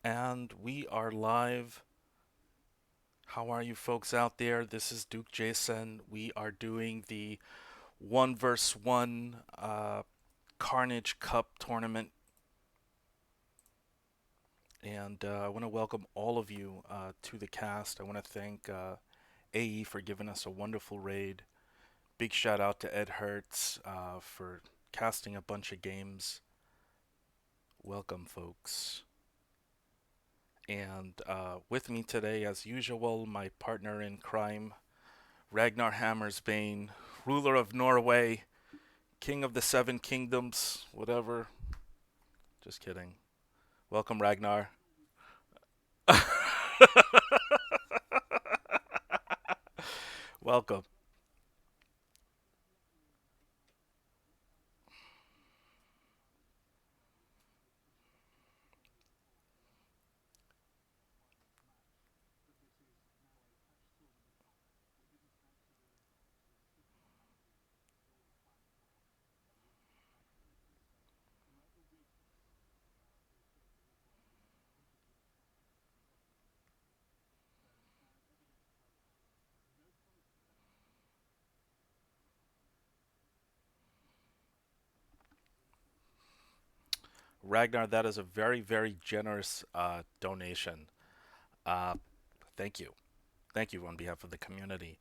And we are live. How are you folks out there? This is Duke Jason. We are doing the one versus one Carnage Cup tournament. And I want to welcome all of you to the cast. I want to thank AE for giving us a wonderful raid. Big shout out to Ed Hertz for casting a bunch of games. Welcome, folks. And with me today, as usual, my partner in crime, Ragnar Hammersbane, ruler of Norway, king of the seven kingdoms, whatever. Just kidding. Welcome, Ragnar. Welcome. Ragnar, that is a very, very generous donation. Uh, thank you. Thank you on behalf of the community.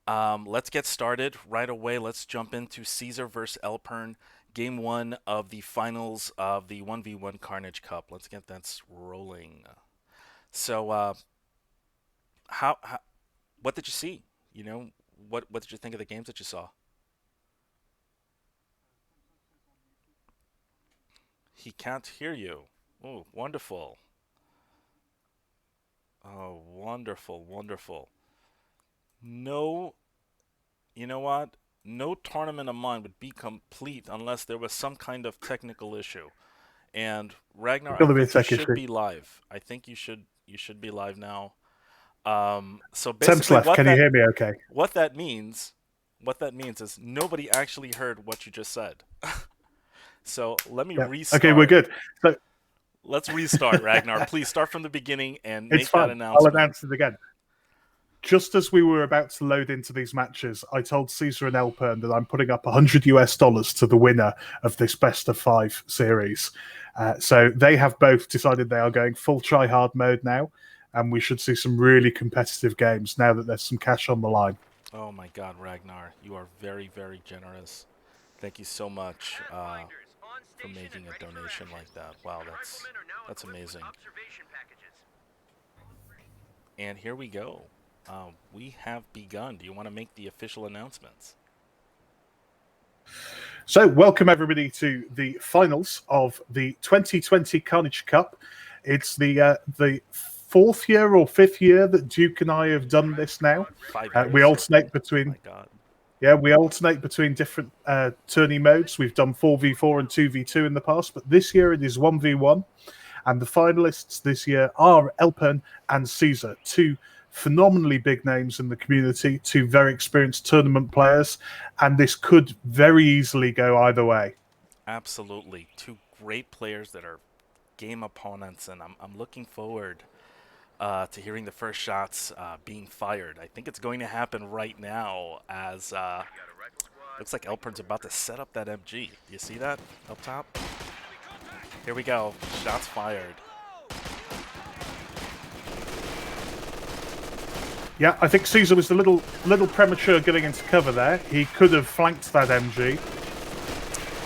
Let's get started right away. Let's jump into Caesar versus Elpern, game one of the finals of the 1v1 Carnage Cup. Let's get that rolling. So, how what did you see? What did you think of the games that you saw? He can't hear you. Oh, wonderful. Oh, wonderful, wonderful. No, you know what? No tournament of mine would be complete unless there was some kind of technical issue. And Ragnar, I Gonna be a think you tech should issue. be live. I think you should be live now. So Temps basically, left. Can you hear me okay? what that means, what that means is nobody actually heard what you just said. So let me Yeah. Okay, we're restart. good. So Let's restart, Ragnar. Please start from the beginning and it's make that fine. I'll announcement. announce it again. Just as we were about to load into these matches, I told Caesar and Elpern that I'm putting up $100 to the winner of this best of five series. So they have both decided they are going full try hard mode now, and we should see some really competitive games now that there's some cash on the line. Oh my God, Ragnar, you are very, very generous. Thank you so much for making a donation like that. Wow, that's amazing. And here we go. We have begun. Do you want to make the official announcements? So, welcome everybody to the finals of the 2020 Carnage Cup. It's the fourth year or fifth year that Duke and I have done this now. 5 years. We I alternate think. between My God. we alternate between different tourney modes. We've done 4v4 and 2v2 in the past, but this year it is 1v1. And the finalists this year are Elpern and Caesar, two phenomenally big names in the community, two very experienced tournament players, and this could very easily go either way. Absolutely. Two great players that are game opponents, and I'm looking forward to hearing the first shots being fired. I think it's going to happen right now as looks like Elpern's about to set up that MG. Do you see that up top? Here we go. Shots fired. Yeah, I think Caesar was a little premature getting into cover there. He could have flanked that MG.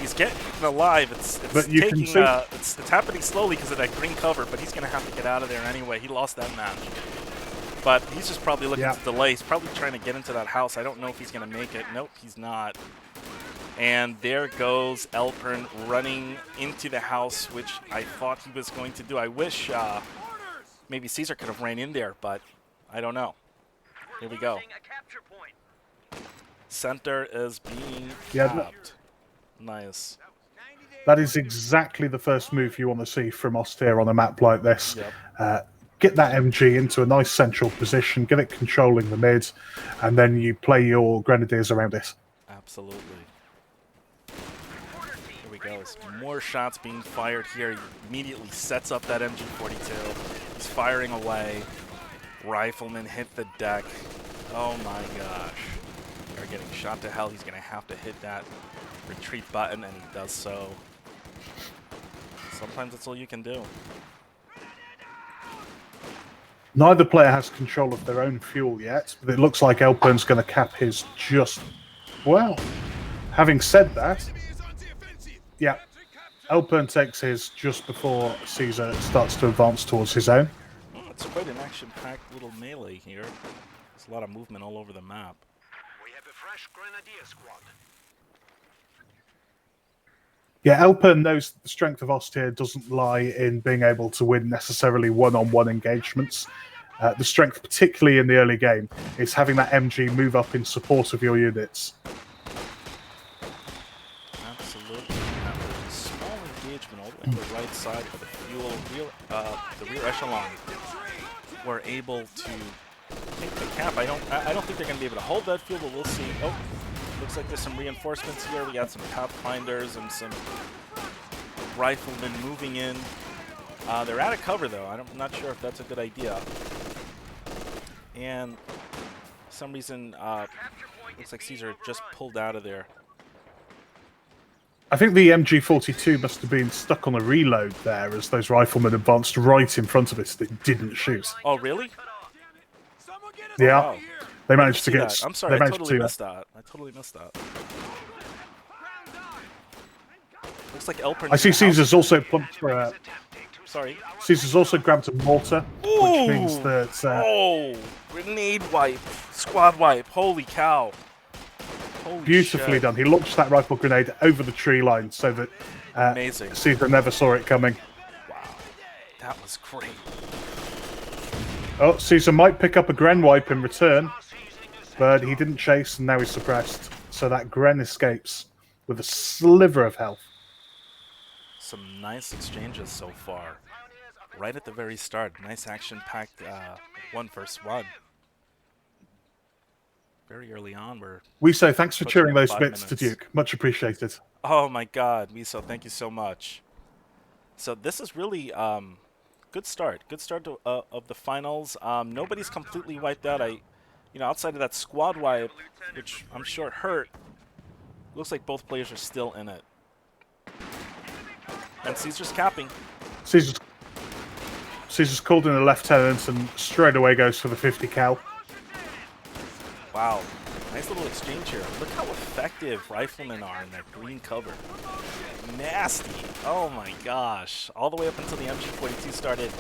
He's getting alive. But you can taking see it's happening slowly because of that green cover, but he's gonna have to get out of there anyway. He lost that match. But he's just probably looking to delay. He's probably trying to get into that house. I don't know if he's gonna make it. Nope, he's not. And there goes Elpern running into the house, which I thought he was going to do. I wish maybe Caesar could have ran in there, but I don't know. Here we go. Center is being capped. Nice. That is exactly the first move you want to see from Austere on a map like this. Yep. Get that MG into a nice central position, get it controlling the mid, and then you play your Grenadiers around it. Absolutely. Here we go. goodness. More shots being fired here. He immediately sets up that MG42. He's firing away. Rifleman hit the deck. Oh my gosh. They're getting shot to hell. He's going to have to hit that retreat button, and he does so. Sometimes that's all you can do. Neither player has control of their own fuel yet, but it looks like Elpern's going to cap his just... Well, having said that, yeah, Elpern takes his just before Caesar starts to advance towards his own. It's quite an action-packed little melee here. There's a lot of movement all over the map. We have a fresh Grenadier squad. Yeah, Elpern knows that the strength of Ostia doesn't lie in being able to win necessarily one-on-one engagements. The strength, particularly in the early game, is having that MG move up in support of your units. Absolutely. A small engagement all the way on the right side for the fuel. The rear echelon were able to take the cap. I don't think they're going to be able to hold that fuel, but we'll see. Oh, looks like there's some reinforcements here. We got some Pathfinders and some riflemen moving in. They're out of cover, though. I'm not sure if that's a good idea. And for some reason, looks like Caesar just pulled out of there. I think the MG42 must have been stuck on a reload there as those riflemen advanced right in front of us that didn't shoot. Oh, really? Yeah, Wow. they managed to get... That. I'm sorry, I totally missed that. I totally missed that. Looks like Elpern... I see Caesar's also pumped for a... Sorry. Caesar's also grabbed a mortar, which means that... oh! Grenade wipe. Squad wipe. Holy cow. Holy beautifully shit. done. He launched that rifle grenade over the tree line so that Amazing. Caesar never saw it coming. Wow. That was great. Oh, Caesar might pick up a Gren wipe in return, but he didn't chase and now he's suppressed. So that Gren escapes with a sliver of health. Some nice exchanges so far. Right at the very start. Nice action-packed 1-1. Very early on, We say thanks for cheering those 5 bits to minutes. Duke. Much appreciated. Oh my God, Miso, thank you so much. So this is really good start. Good start to, of the finals. Nobody's completely wiped out. Outside of that squad wipe, which I'm sure hurt, looks like both players are still in it. And Caesar's capping. Caesar's called in a lieutenant and straight away goes for the 50 cal. Wow, nice little exchange here. Look how effective riflemen are in that green cover. Nasty. Oh my gosh. All the way up until the MG42 started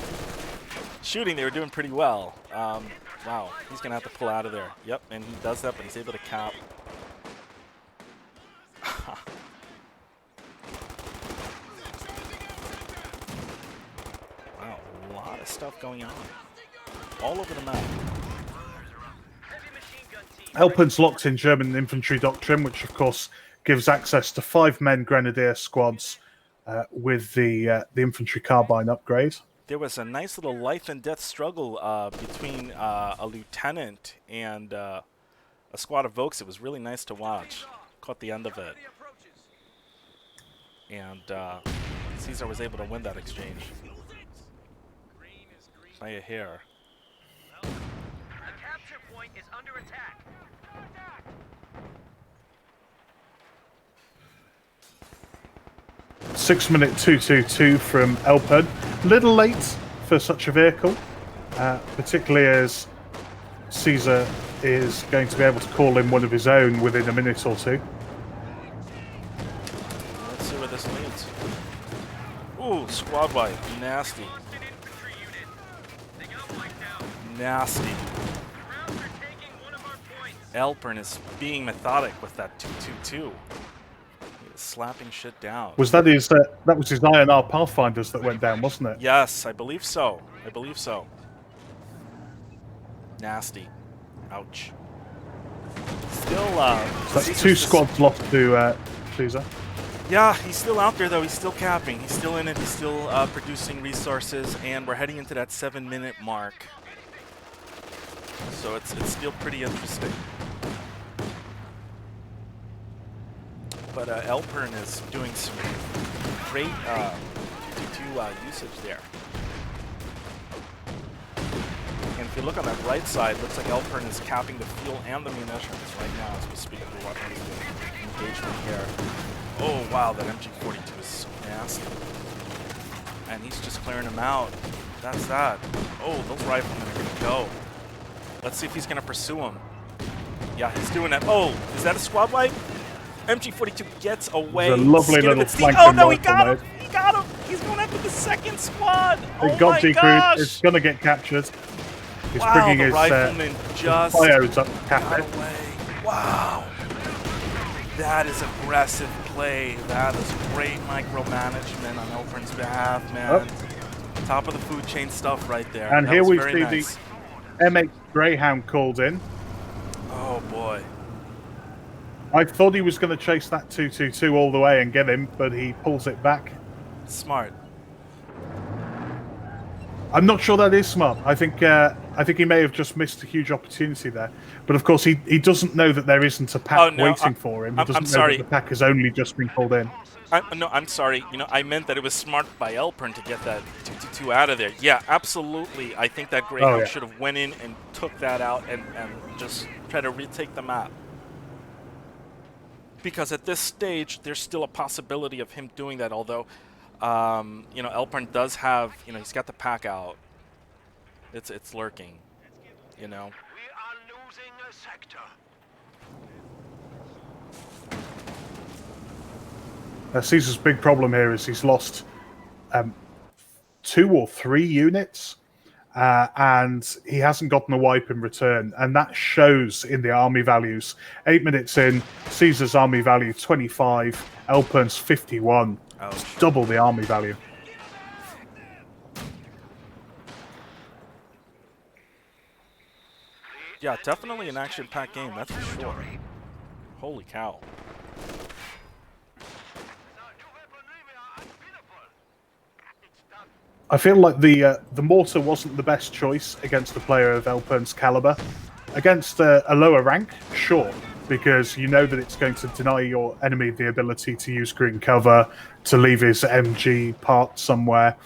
shooting, they were doing pretty well. Wow, he's going to have to pull out of there. Yep, and he does that, but he's able to cap. Wow, a lot of stuff going on. All over the map. Elpern's locked in German infantry doctrine, which of course gives access to 5-men grenadier squads with the infantry carbine upgrade. There was a nice little life and death struggle between a lieutenant and a squad of Vokes. It was really nice to watch. Caught the end of it. And Caesar was able to win that exchange. By a hair. The capture point is under attack. 6-minute 222 from Elpern. A little late for such a vehicle, particularly as Caesar is going to be able to call in one of his own within a minute or two. Let's see where this leads. Ooh, squad wipe. Nasty. Nasty. Elpern is being methodic with that 222. Slapping shit down. Was that his? That was his INR Pathfinders that went down, wasn't it? Yes, I believe so. I believe so. Nasty. Ouch. Still, So that's 2 squads lost to Caesar. Yeah, he's still out there though. He's still capping. He's still in it. He's still producing resources, and we're heading into that 7-minute mark. So it's still pretty interesting. But Elpern is doing some great 2 usage there. And if you look on that right side, looks like Elpern is capping the fuel and the munitions right now as we speak. We're watching the engagement here. Oh wow, that MG42 is so nasty. And he's just clearing them out. That's that. Oh, those riflemen are gonna go. Let's see if he's gonna pursue him. Yeah, he's doing that. Oh, is that a squad wipe? MG42 gets away. It's a lovely little flanking oh no, he rifle got him! mode. He got him! He's going after the second squad! The Oh my gosh! is going to get captured. He's Wow, bringing the his rifleman just bios up to got cap it. away. Wow. That is aggressive play. That is great micromanagement on Elpern's behalf, man. Top of the food chain stuff right there. And that here was we very see nice. the M8 Greyhound called in. Oh boy. I thought he was going to chase that 222 all the way and get him, but he pulls it back. Smart. I'm not sure that is smart. I think he may have just missed a huge opportunity there. But of course, he doesn't know that there isn't a pack waiting for him. He doesn't know sorry. that the pack has only just been pulled in. No, I'm sorry. You know, I meant that it was smart by Elpern to get that 222 out of there. Yeah, absolutely. I think that Greyhound should have went in and took that out and just try to retake the map. Because at this stage, there's still a possibility of him doing that, although, you know, Elpern does have, you know, he's got the pack out. It's lurking, you know. We are losing a sector. Caesar's big problem here is he's lost 2 or 3 units, and he hasn't gotten a wipe in return, and that shows in the army values. 8 minutes in, Caesar's army value 25, Elpern's 51. It's double the army value. Yeah, definitely an action-packed game, that's for sure. Holy cow. I feel like the mortar wasn't the best choice against a player of Elpern's caliber. Against a lower rank, sure, because you know that it's going to deny your enemy the ability to use green cover, to leave his MG parked somewhere.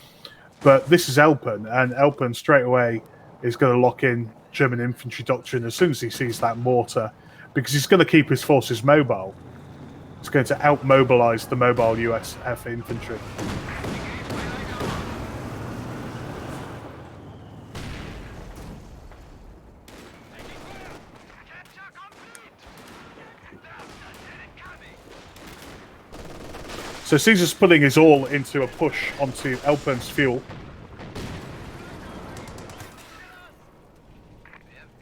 But this is Elpern, and Elpern straight away is going to lock in German infantry doctrine as soon as he sees that mortar, because he's going to keep his forces mobile. It's going to out-mobilize the mobile USF infantry. So Caesar's putting his all into a push onto Elpern's fuel.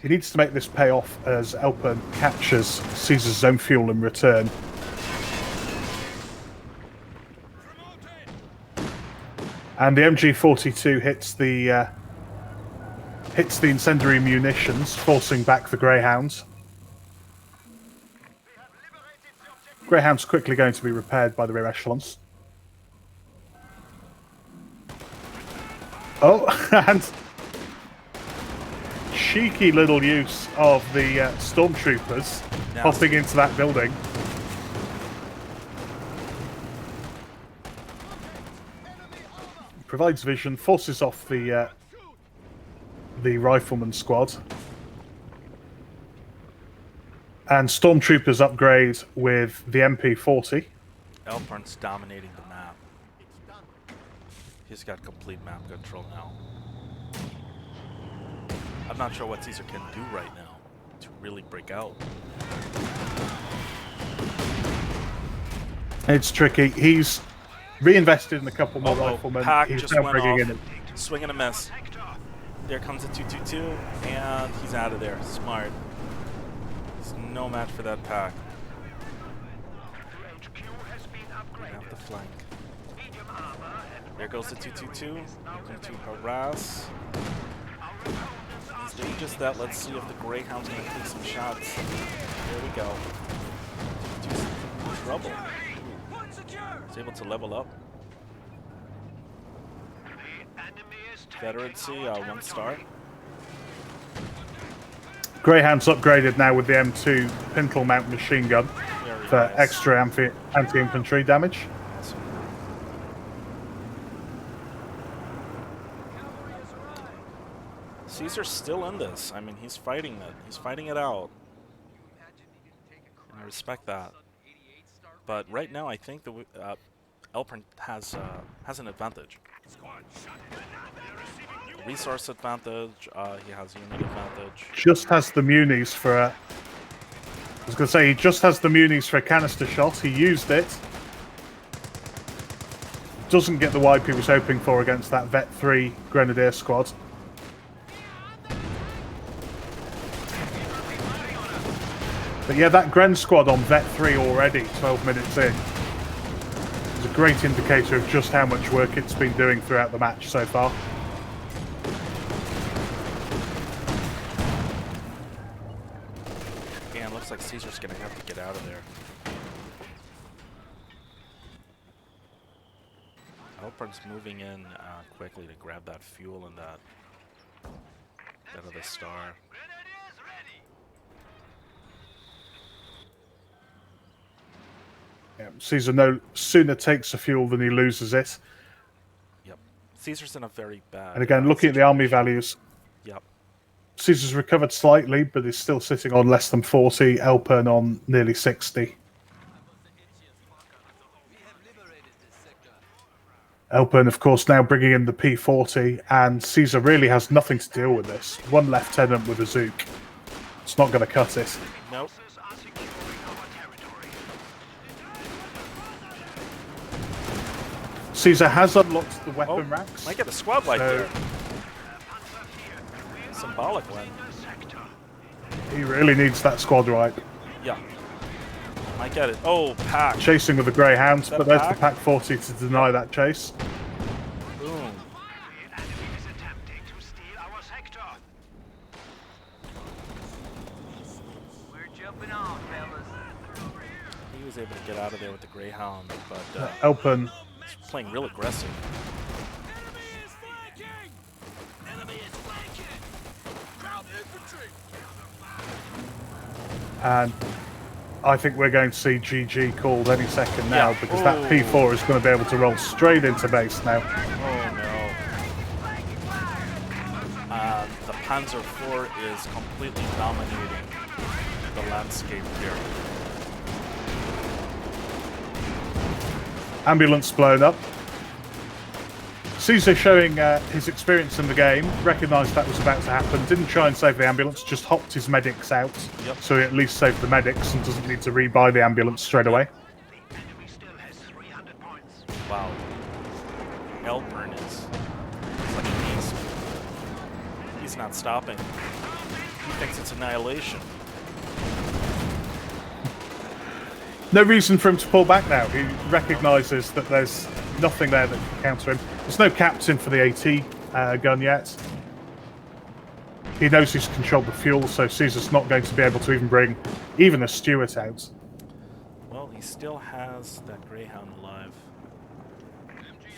He needs to make this pay off as Elpern captures Caesar's own fuel in return. And the MG42 hits the incendiary munitions, forcing back the Greyhounds. Greyhound's quickly going to be repaired by the rear echelons. Oh, and cheeky little use of the stormtroopers popping into that building. Provides vision, forces off the rifleman squad. And stormtroopers upgrade with the MP40. Elpern's dominating the map. He's got complete map control now. I'm not sure what Caesar can do right now to really break out. It's tricky. He's reinvested in a couple more riflemen. Pack He's just now went bringing off. in Swing and a miss. There comes a 222, and he's out of there. Smart. He's no match for that pack. We have the flank. There goes the 222. Looking to harass. He's doing just that. Let's see if the Greyhound's going to take some shots. There we go. 222's in trouble. He's able to level up. Veterancy, 1 star. Greyhound's upgraded now with the M2 pintle mount machine gun for nice. extra anti-infantry damage. Caesar's still in this. I mean, he's fighting it. He's fighting it out. And I respect that. But right now, I think the Elpern has an advantage. Resource advantage. He has unit advantage. Just has the munis for a... I was going to say, he just has the munis for a canister shot. He used it. Doesn't get the wipe he was hoping for against that Vet 3 Grenadier squad. But yeah, that Gren squad on Vet 3 already, 12 minutes in, is a great indicator of just how much work it's been doing throughout the match so far. And looks like Caesar's going to have to get out of there. Elpern's moving in quickly to grab that fuel and that other star. Yeah, Caesar no sooner takes the fuel than he loses it. Yep. Caesar's in a very bad... And again, looking at the army values, Yep. Caesar's recovered slightly, but is still sitting on less than 40, Elpern on nearly 60. Elpern, of course, now bringing in the P40, and Caesar really has nothing to deal with this. One lieutenant with a Zook. It's not going to cut it. Nope. Caesar has unlocked the weapon racks. Might get a squad wipe there. Symbolic one. He really needs that squad wipe. Yeah. Might get it. Oh, pack. Chasing with the Greyhounds, but there's pack? the Pack 40 to deny that chase. Boom. We're jumping off, fellas. He was able to get out of there with the Greyhound, but Elpern, he's playing real aggressive. and I think we're going to see GG called any second now, Yeah. because that P4 is going to be able to roll straight into base now. Oh no. The Panzer IV is completely dominating the landscape here. Ambulance blown up. Caesar showing his experience in the game, recognised that was about to happen, didn't try and save the ambulance, just hopped his medics out, Yep. so he at least saved the medics and doesn't need to rebuy the ambulance straight away. Wow. Elpern is like a beast. He's not stopping. He thinks it's annihilation. No reason for him to pull back now. He recognises that there's nothing there that can counter him. There's no captain for the AT gun yet. He knows he's controlled the fuel, so Caesar's not going to be able to even bring even a Stuart out. Well, he still has that Greyhound alive.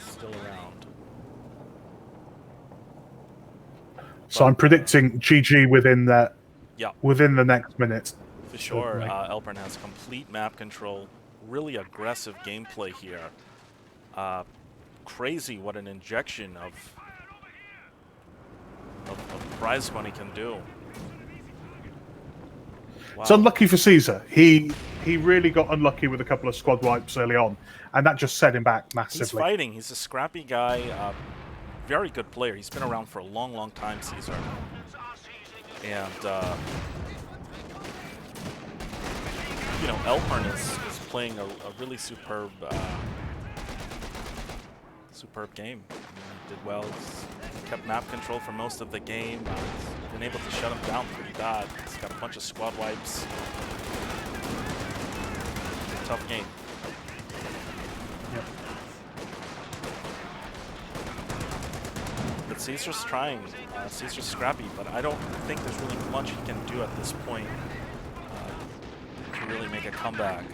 Still around. So I'm predicting GG within the Yeah. next minute. For sure, Certainly. Elpern has complete map control, really aggressive gameplay here. Crazy what an injection of prize money can do. Wow. It's unlucky for Caesar. He really got unlucky with a couple of squad wipes early on, and that just set him back massively. He's fighting. He's a scrappy guy. Very good player. He's been around for a long, long time, Caesar. And you know, Elpern is playing a really superb game. I mean, he did well. He's kept map control for most of the game. He's been able to shut him down pretty bad. He's got a bunch of squad wipes. Tough game. Yep. But Caesar's trying. Caesar's scrappy, but I don't think there's really much he can do at this point to really make a comeback.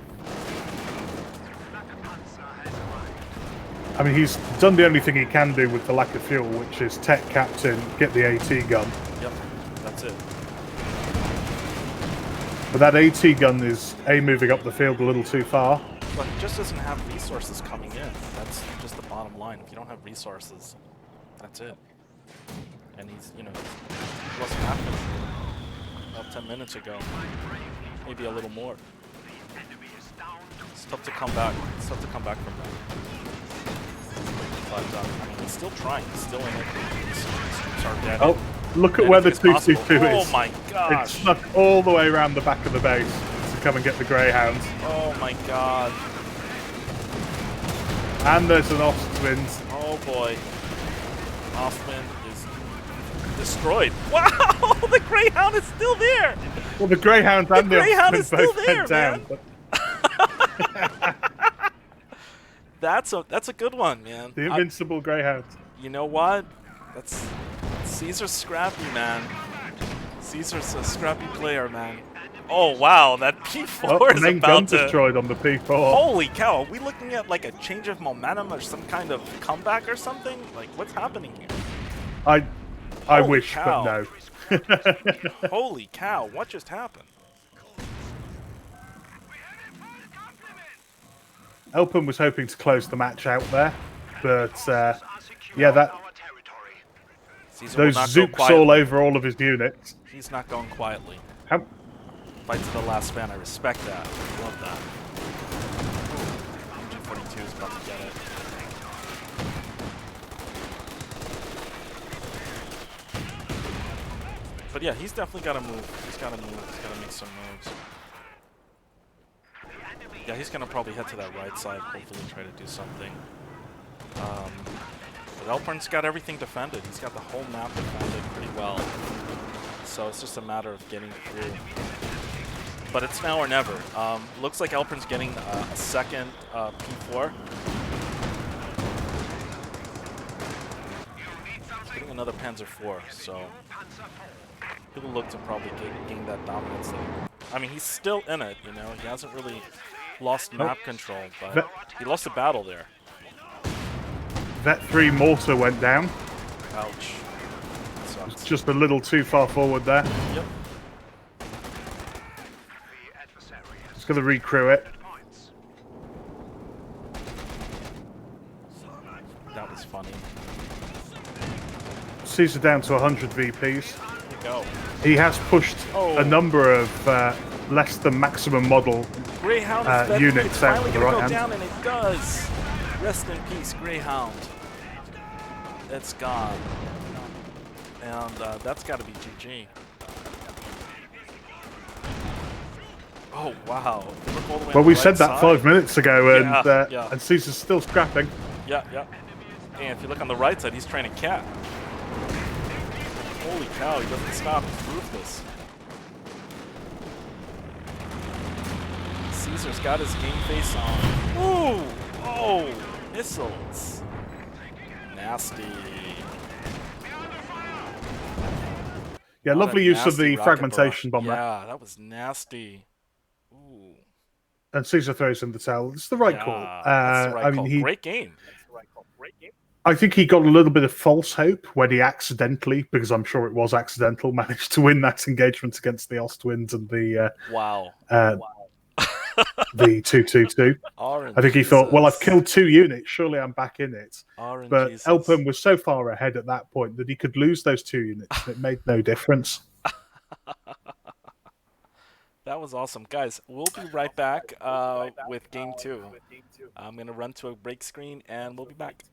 I mean, he's done the only thing he can do with the lack of fuel, which is tech captain, get the AT gun. Yep, that's it. But that AT gun is moving up the field a little too far. But he just doesn't have resources coming in. That's just the bottom line. If you don't have resources, that's it. and he's, you know, he wasn't happening about 10 minutes ago. Maybe a little more. It's tough to come back. It's tough to come back from that. But I mean, he's still trying. He's still in it. His troops are dead. Oh, look at where the 222 is. Oh my gosh! It's snuck all the way around the back of the base to come and get the Greyhounds. Oh my god! And there's an Ostwind. Oh boy! Ostwind is destroyed. Wow! The Greyhound is still there. Well, the Greyhound and the Greyhound is Ostwind still both there, went down. man. But That's a good one, man. the invincible Greyhound. You know what? That's Caesar's scrappy, man. Caesar's a scrappy player, man. Oh wow, that P4 Well, is main about gun to. destroyed on the P4. Holy cow! Are we looking at like a change of momentum or some kind of comeback or something? Like, what's happening here? I Holy wish, cow. but no. Holy cow! What just happened? Elpen was hoping to close the match out there, but yeah, Caesar will those not go zoops quietly. all over all of his units. He's not going quietly. How, Fight to the last man. I respect that. Love that. G42 is about to get it. But yeah, he's definitely got to move. He's got to move. He's got to make some moves. Yeah, he's going to probably head to that right side, hopefully try to do something. But Elpern's got everything defended. He's got the whole map defended pretty well. So it's just a matter of getting through. But it's now or never. Looks like Elpern's getting a second P4. He's getting another Panzer IV, so he'll look to probably gain that dominance there. I mean, he's still in it, you know. He hasn't really lost map control, but he lost a battle there. that 3 mortar went down. Ouch. That sucks. Just a little too far forward there. Yep. Just going to recrew it. That was funny. Caesar down to 100 VPs. There you go. He has pushed Oh. a number of less than maximum model Greyhound is dead. units It's out finally to the gonna right go hand. down, and it does. Rest in peace, Greyhound. It's gone. And that's got to be GG. Oh, wow. Look all the way Well, on we the said right that side. 5 minutes ago, and Yeah. and Caesar's still scrapping. Yeah, yeah. And if you look on the right side, he's trying to cap. Holy cow, he doesn't stop. He's ruthless. Caesar's got his game face on. Ooh! Oh! Missiles. Nasty. Yeah, What lovely a use of nasty the rocket fragmentation barrage. bomb there. Yeah, that was nasty. Ooh. And Caesar throws in the towel. It's the right call. That's the right I mean, call. Great game. I think he got a little bit of false hope when he accidentally, because I'm sure it was accidental, managed to win that engagement against the Ostwinds and the Wow. the 222. I think he thought, well, I've killed 2 units. Surely I'm back in it. But Elpen was so far ahead at that point that he could lose those 2 units. And it made no difference. That was awesome. Guys, we'll be right back with Game 2. I'm going to run to a break screen, and we'll be back.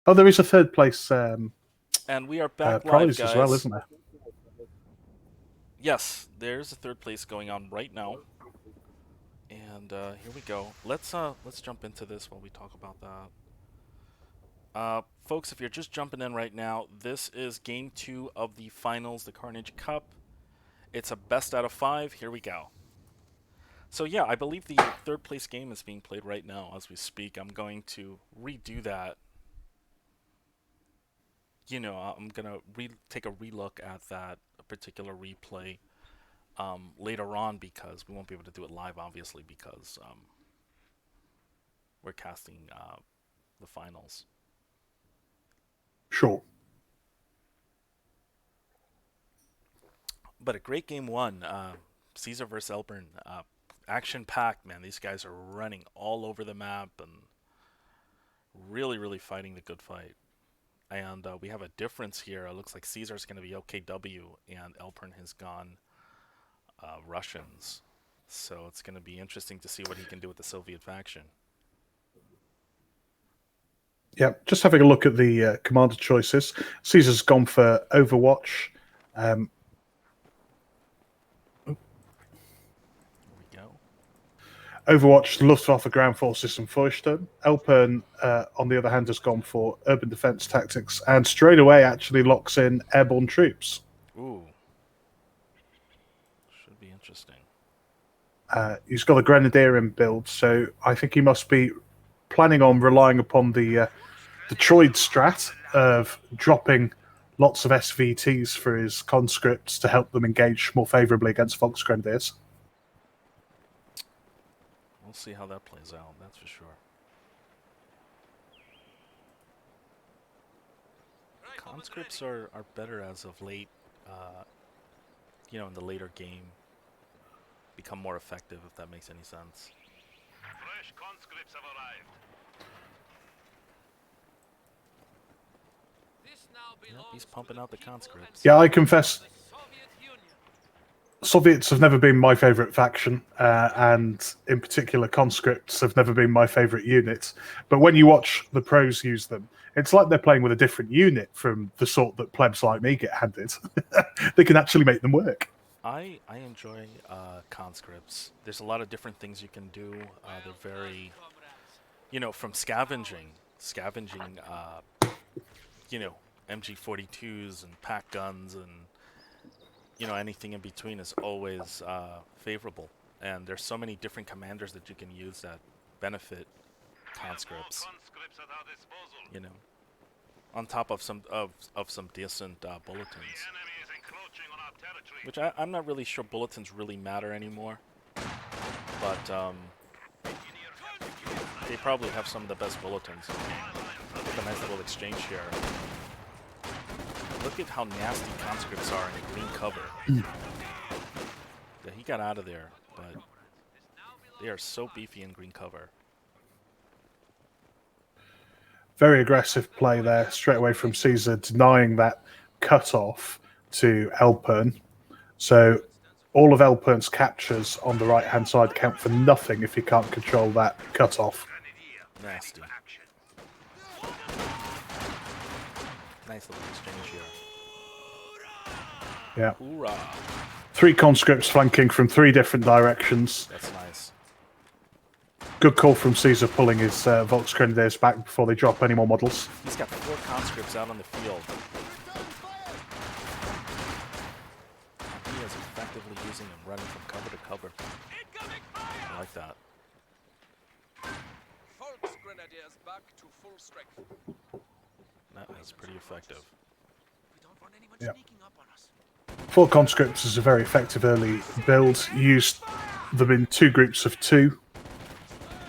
Oh, there is a third place And we are back live, prize guys. as well, isn't there? Yes, there's a third place going on right now. And here we go. Let's jump into this while we talk about that. Folks, if you're just jumping in right now, this is Game 2 of the finals, the Carnage Cup. It's a best out of 5. Here we go. So yeah, I believe the third place game is being played right now as we speak. I'm going to redo that. You know, I'm going to take a relook at that particular replay later on, because we won't be able to do it live, obviously, because we're casting the finals. Sure. But a great game 1. Caesar versus Elburn. Action-packed, man. These guys are running all over the map and really, really fighting the good fight. And we have a difference here. It looks like Caesar's going to be OKW, and Elburn has gone Russians. So it's going to be interesting to see what he can do with the Soviet faction. Yeah, just having a look at the commander choices. Caesar's gone for Overwatch. Here we go. Overwatch, Luftwaffe Ground Forces, and Feuerstern. Elpern, on the other hand, has gone for Urban Defense Tactics, and straight away actually locks in Airborne Troops. Ooh. Should be interesting. He's got a Grenadier in build, so I think he must be planning on relying upon the Troid strat of dropping lots of SVTs for his conscripts to help them engage more favourably against Volks Grenadiers. We'll see how that plays out, that's for sure. Conscripts are better as of late, you know, in the later game. Become more effective, if that makes any sense. Fresh conscripts have arrived. Yep, he's pumping out the conscripts. Yeah, I confess, Soviets have never been my favourite faction, and in particular conscripts have never been my favourite unit. But when you watch the pros use them, it's like they're playing with a different unit from the sort that plebs like me get handed. They can actually make them work. I enjoy conscripts. There's a lot of different things you can do. They're very, you know, from scavenging, you know, MG42s and pack guns and, you know, anything in between is always favorable. And there's so many different commanders that you can use that benefit conscripts. You know, on top of some decent bulletins. Which I'm not really sure bulletins really matter anymore, but they probably have some of the best bulletins. With a nice little exchange here. Look at how nasty conscripts are in green cover. Yeah, he got out of there, but they are so beefy in green cover. Very aggressive play there, straight away from Caesar, denying that cut-off to Elpern. So all of Elpern's captures on the right-hand side count for nothing if he can't control that cut-off. Nasty. Nice little exchange here. Yeah. Hoorah. 3 conscripts flanking from 3 different directions. That's nice. Good call from Caesar, pulling his Volks Grenadiers back before they drop any more models. He's got 4 conscripts out on the field. He is effectively using them, running from cover to cover. I like that. Volks Grenadiers back to full strength. That was pretty effective. We don't want anyone Yeah. sneaking up on us. 4 conscripts is a very effective early build. Used them in 2 groups of 2,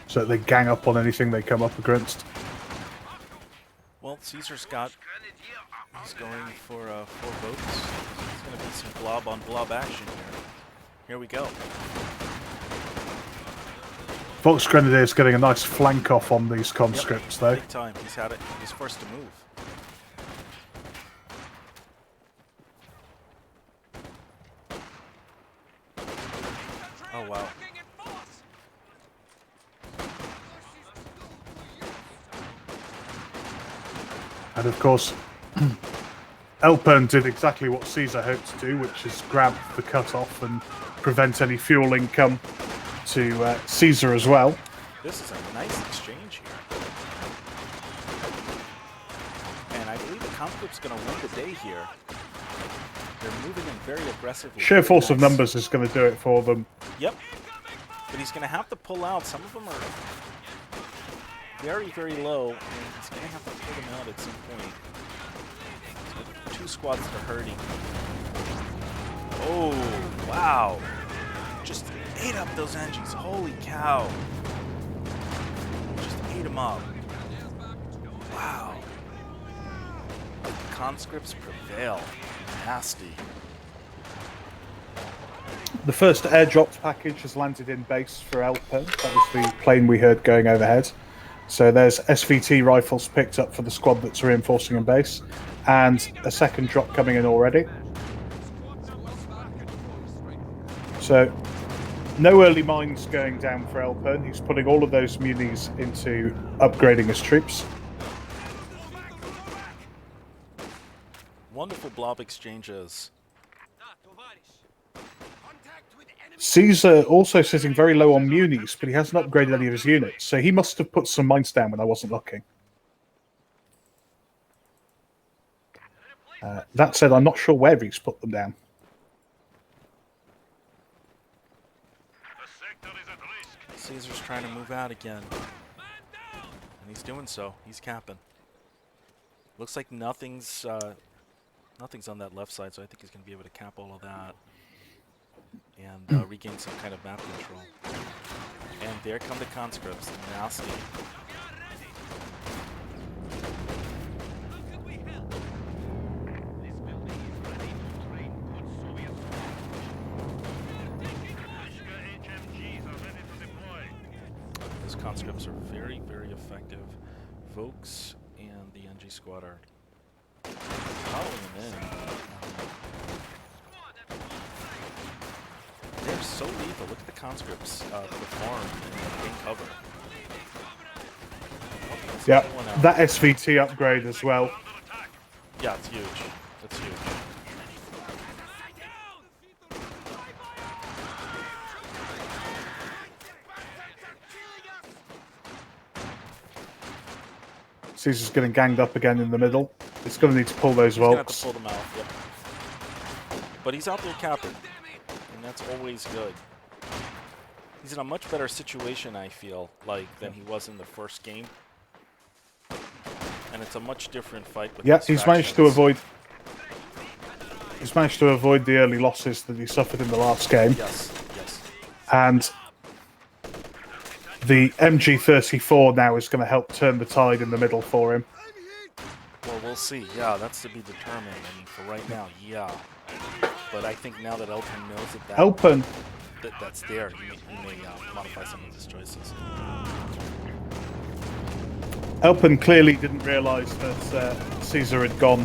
so that they gang up on anything they come up against. Well, Caesar's got... He's going for 4 votes. It's going to be some blob-on-blob action here. Here we go. Volks Grenadiers getting a nice flank off on these conscripts, though. Big time. He's had it. He's first to move. Oh, wow. And of course, Elpern did exactly what Caesar hoped to do, which is grab the cutoff and prevent any fueling come to Caesar as well. This is a nice exchange here. And I believe the Conscript's going to win the day here. They're moving in very aggressively. Sheer force of Nice. numbers is going to do it for them. Yep. But he's going to have to pull out. Some of them are very, very low, and he's going to have to pull them out at some point. So 2 squads that are hurting. Oh, wow. Just ate up those engines. Holy cow. Just ate them up. Wow. The conscripts prevail. Nasty. The first airdropped package has landed in base for Elpern. That was the plane we heard going overhead. So there's SVT rifles picked up for the squad that's reinforcing in base, and a second drop coming in already. So no early mines going down for Elpern. He's putting all of those munis into upgrading his troops. Wonderful blob exchanges. Caesar also sitting very low on munis, but he hasn't upgraded any of his units, so he must have put some mines down when I wasn't looking. That said, I'm not sure where he's put them down. Caesar's trying to move out again. And he's doing so. He's capping. Looks like nothing's on that left side, so I think he's going to be able to cap all of that. And regain some kind of map control. And there come the conscripts. Nasty. Those conscripts are very, very effective. Vokes and the NG squad are following them in. They're so lethal. Look at the conscripts perform and gain cover. Oh, Yeah, that SVT upgrade as well. Yeah, it's huge. It's huge. Caesar's getting ganged up again in the middle. It's going to need to pull those He's going to have to volks. pull them out, yep. But he's out there capping, and that's always good. He's in a much better situation, I feel, like, than he was in the first game. And it's a much different fight with Yeah, these he's managed to factions. avoid. He's managed to avoid the early losses that he suffered in the last game. Yes, yes. And the MG34 now is going to help turn the tide in the middle for him. Well, we'll see. Yeah, that's to be determined. I mean, for right now, yeah. But I think now that Elpern knows that, Elpern, that's there, he may modify some of his choices. Elpern clearly didn't realise that Caesar had gone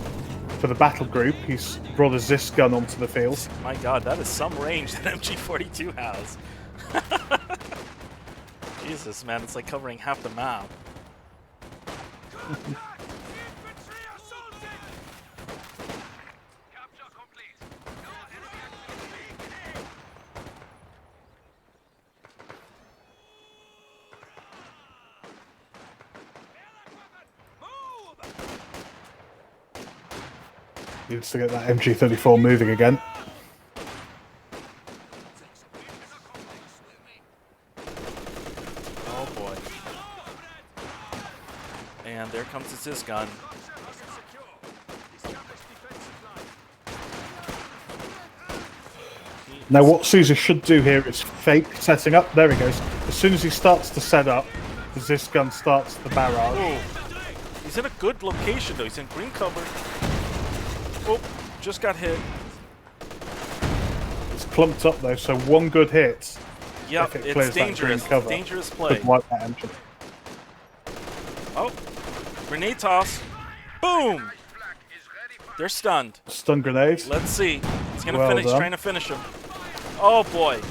for the battle group. He's brought a Zis gun onto the field. My god, that is some range that MG42 has. Jesus, man, it's like covering half the map. Needs to get that MG34 moving again. Oh boy. And there comes his Zis gun. Now what Caesar should do here is fake setting up. There he goes. As soon as he starts to set up, the Zis gun starts the barrage. Oh, he's in a good location though. He's in green cover. Oh, just got hit. It's clumped up though, so one good hit. Yep, if it it's clears that dangerous. green cover, Dangerous play. could wipe that engine. Oh, grenade toss. Boom! They're stunned. Stun grenade. Let's see. He's gonna Well finish. done. Trying to finish him. Oh boy!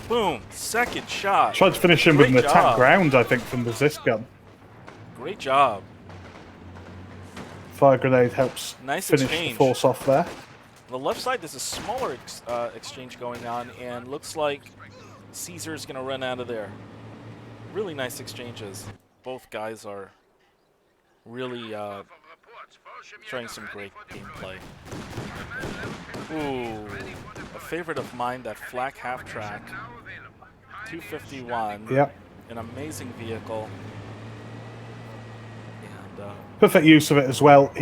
Boom! Second shot. Tried to finish him with an Great attack job. ground, I think, from the Zis gun. Great job. Fire grenade helps Nice finish exchange. the force off there. On the left side, there's a smaller exchange going on, and looks like Caesar's going to run out of there. Really nice exchanges. Both guys are really showing some great gameplay. Ooh, a favorite of mine, that flak half-track. 251. Yep. An amazing vehicle. And Perfect use of it as well.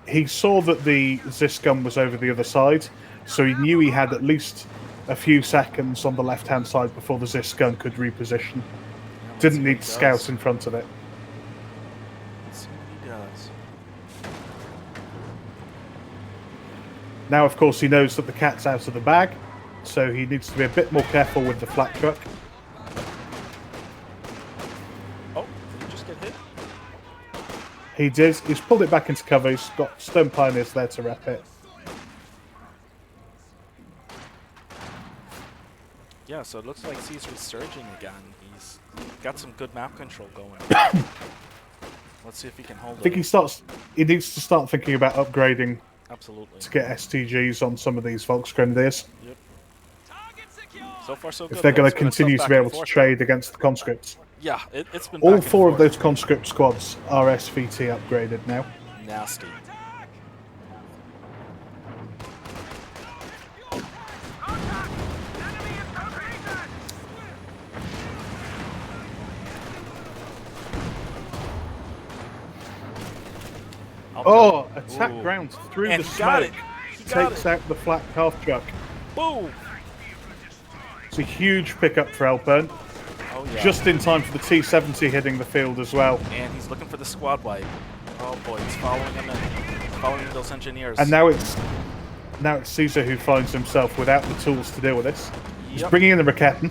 He saw that the Zis gun was over the other side, so he knew he had at least a few seconds on the left-hand side before the Zis gun could reposition. Didn't need to scout in front of it. Let's see what he does. Now, of course, he knows that the cat's out of the bag, so he needs to be a bit more careful with the flak truck. Oh, did he just get hit? He did. He's pulled it back into cover. He's got Stone Pioneers there to rep it. Yeah, so it looks like Caesar's surging again. He's got some good map control going. Let's see if he can hold I think it. he needs to start thinking about upgrading Absolutely. to get STGs on some of these Volksgrenadiers. Yep. So far, so good. If they're going Let's to go continue back to be and able to forth trade against the conscripts. Yeah, it's been All back and 4 of forth. those conscript squads are SVT upgraded now. Nasty. Oh, attack Ooh. ground through And the he got smoke. it. He got Takes it. out the flak half truck. Boom! It's a huge pickup for Alpern. Oh, yeah. Just in time for the T-70 hitting the field as well. And he's looking for the squad wipe. Oh, boy, he's following him in. Following those engineers. And now it's Caesar who finds himself without the tools to deal with this. He's Yep. bringing in the Raketten.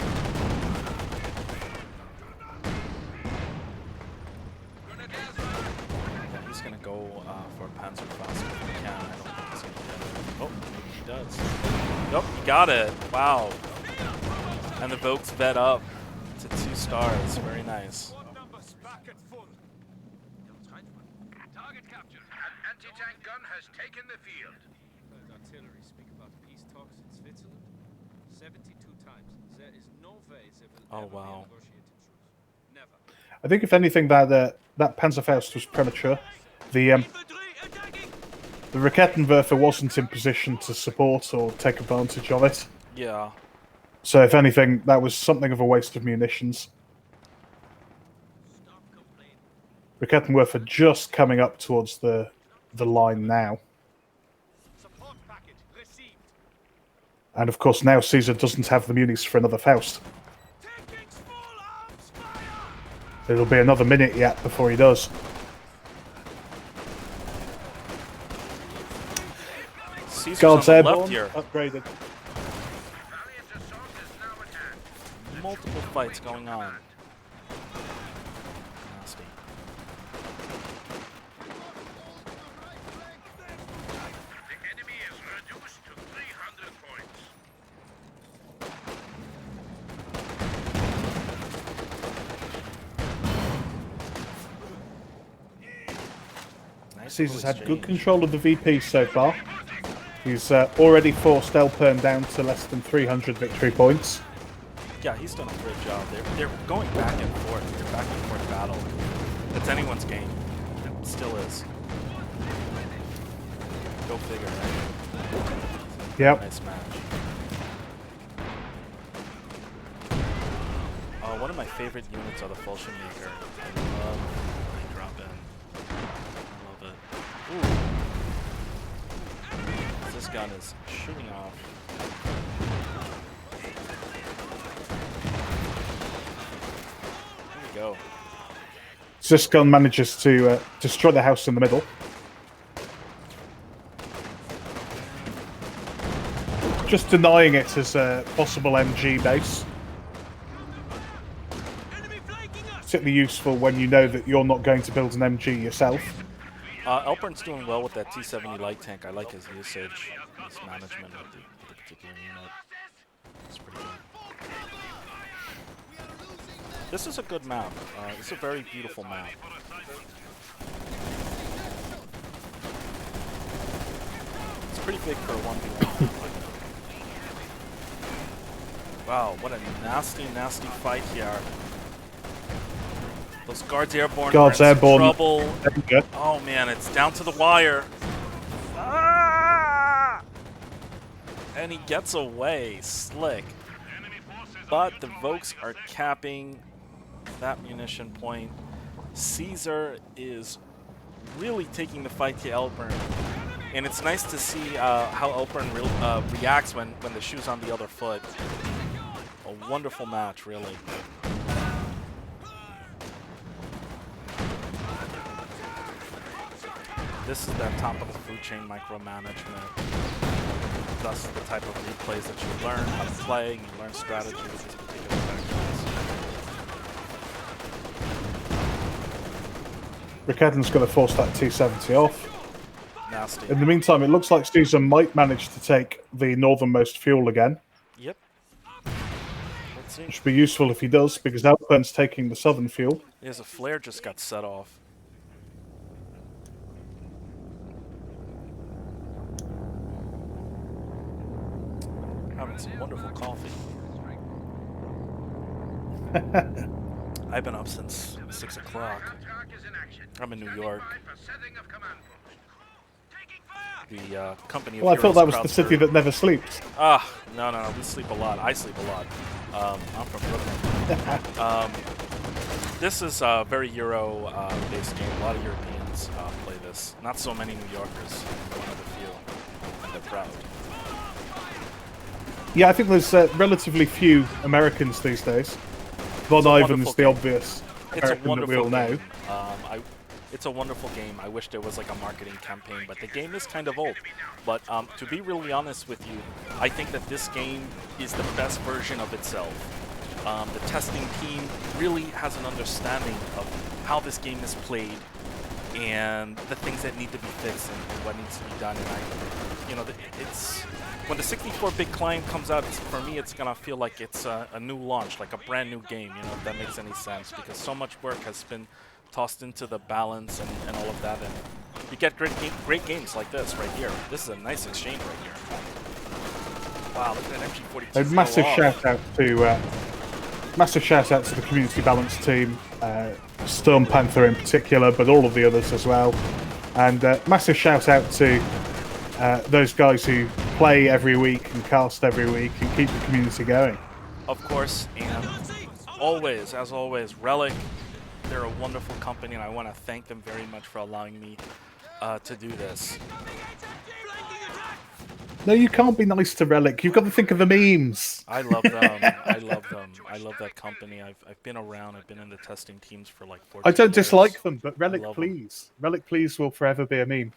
Yeah, he's going to go for a Panzerfaust if he can. I don't think he's going to get it. Oh, he does. Nope, he got it. Wow. And the Vokes vet up to 2 stars. Very nice. Target captured. An anti-tank gun has taken the field. Heard artillery speak about peace talks in Switzerland 72 times. There is no way they will Oh, ever wow. be negotiating truce. Never. I think if anything that Panzerfaust was premature. The Rakettenwerfer wasn't in position to support or take advantage of it. Yeah. So if anything, that was something of a waste of munitions. Rakettenwerfer just coming up towards the line now. Support package received. And of course now Caesar doesn't have the munis for another Faust. Taking small arms fire. It'll be another minute yet before he does. Caesar's Guards on the airborne, left here. upgraded. Valiant assault is now attacked. Multiple fights going on. Nasty. The enemy is reduced to 300 points. Nice Caesar's little had good exchange. control of the VP so far. He's already forced Elpern down to less than 300 victory points. Yeah, he's done a great job. They're going back and forth. They're back and forth battle. It's anyone's game. It still is. Go figure, right? Yep. Nice match. One of my favorite units are the Fallschirmjäger. I love when they drop in. I love it. Ooh. This gun is shooting off. There we go. This gun manages to destroy the house in the middle. Just denying it as a possible MG base. Particularly useful when you know that you're not going to build an MG yourself. Elpern's doing well with that T-70 light tank. I like his usage, his management of the particular unit. It's pretty good. This is a good map. It's a very beautiful map. pretty big for a 1v1. Wow, what a nasty, nasty fight here. Those guards airborne. Guards are in some airborne. trouble. There you go. Oh man, it's down to the wire. Ah! And he gets away, slick. But the Vokes are capping that munition point. Caesar is really taking the fight to Elburn. And it's nice to see how Elburn reacts when the shoe's on the other foot. A wonderful match, really. This is that top of the food chain micromanagement. Thus the type of replays that you learn how to play, and you learn strategy with these particular factions. Rickedden's going to force that T-70 off. Nasty. In the meantime, it looks like Caesar might manage to take the northernmost fuel again. Yep. Let's see. Which would be useful if he does, because Elburn's taking the southern fuel. There's a flare just got set off. Having some wonderful coffee. I've been up since 6 o'clock. I'm in New York. The company of Well, I thought that was the Heroes city Crowdford- that never sleeps. Ah, no, we sleep a lot. I sleep a lot. I'm from Brooklyn. This is a very Euro-based game. A lot of Europeans play this. Not so many New Yorkers. One of the few. And they're proud. Yeah, I think there's relatively few Americans these days. Von Ivan's the obvious It's a American that we wonderful all know. game. It's a wonderful game. I wish there was like a marketing campaign, but the game is kind of old. But to be really honest with you, I think that this game is the best version of itself. The testing team really has an understanding of how this game is played and the things that need to be fixed and what needs to be done. And it's when the 64-bit client comes out, for me, it's gonna feel like it's a new launch, like a brand new game. If that makes any sense, because so much work has been tossed into the balance and all of that, and you get great games like this right here. This is a nice exchange right here. Wow, look at that MG42. A massive shout out to the community balance team, Storm Panther in particular, but all of the others as well. And massive shout out to those guys who play every week and cast every week and keep the community going. Of course, and always, as always, Relic. They're a wonderful company, and I want to thank them very much for allowing me to do this. No, you can't be nice to Relic. You've got to think of the memes. I love them. I love them. I love that company. I've been around. I've been in the testing teams for like 14 I don't years. dislike them, but Relic, love please. Relic, please will forever be a meme.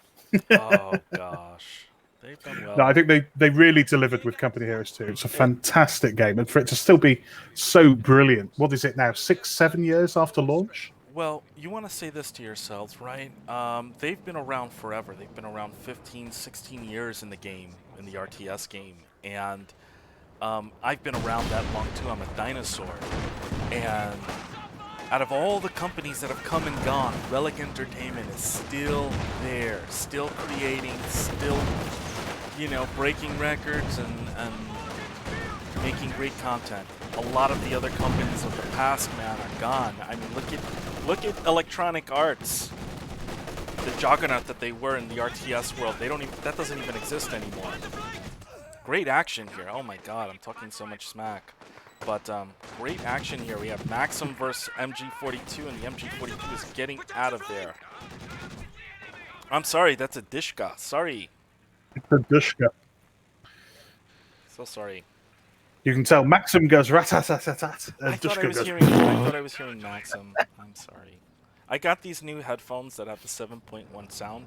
Oh, gosh. They've done well. No, I think they really delivered with Company Heroes 2. It's a fantastic game, and for it to still be so brilliant. What is it now, 6-7 years after launch? Well, you want to say this to yourselves, right? They've been around forever. They've been around 15, 16 years in the game, in the RTS game. And I've been around that long, too. I'm a dinosaur. And out of all the companies that have come and gone, Relic Entertainment is still there, still creating, still, breaking records and making great content. A lot of the other companies of the past, man, are gone. I mean, look at Electronic Arts, the juggernaut that they were in the RTS world. That doesn't even exist anymore. Great action here. Oh my God, I'm talking so much smack. But great action here. We have Maxim versus MG42, and the MG42 is getting out of there. I'm sorry, that's a Dishka. Sorry. It's a Dushka. So sorry. You can tell Maxim goes rat-tat-tat-tat. I thought I was hearing Maxim. I'm sorry. I got these new headphones that have the 7.1 sound,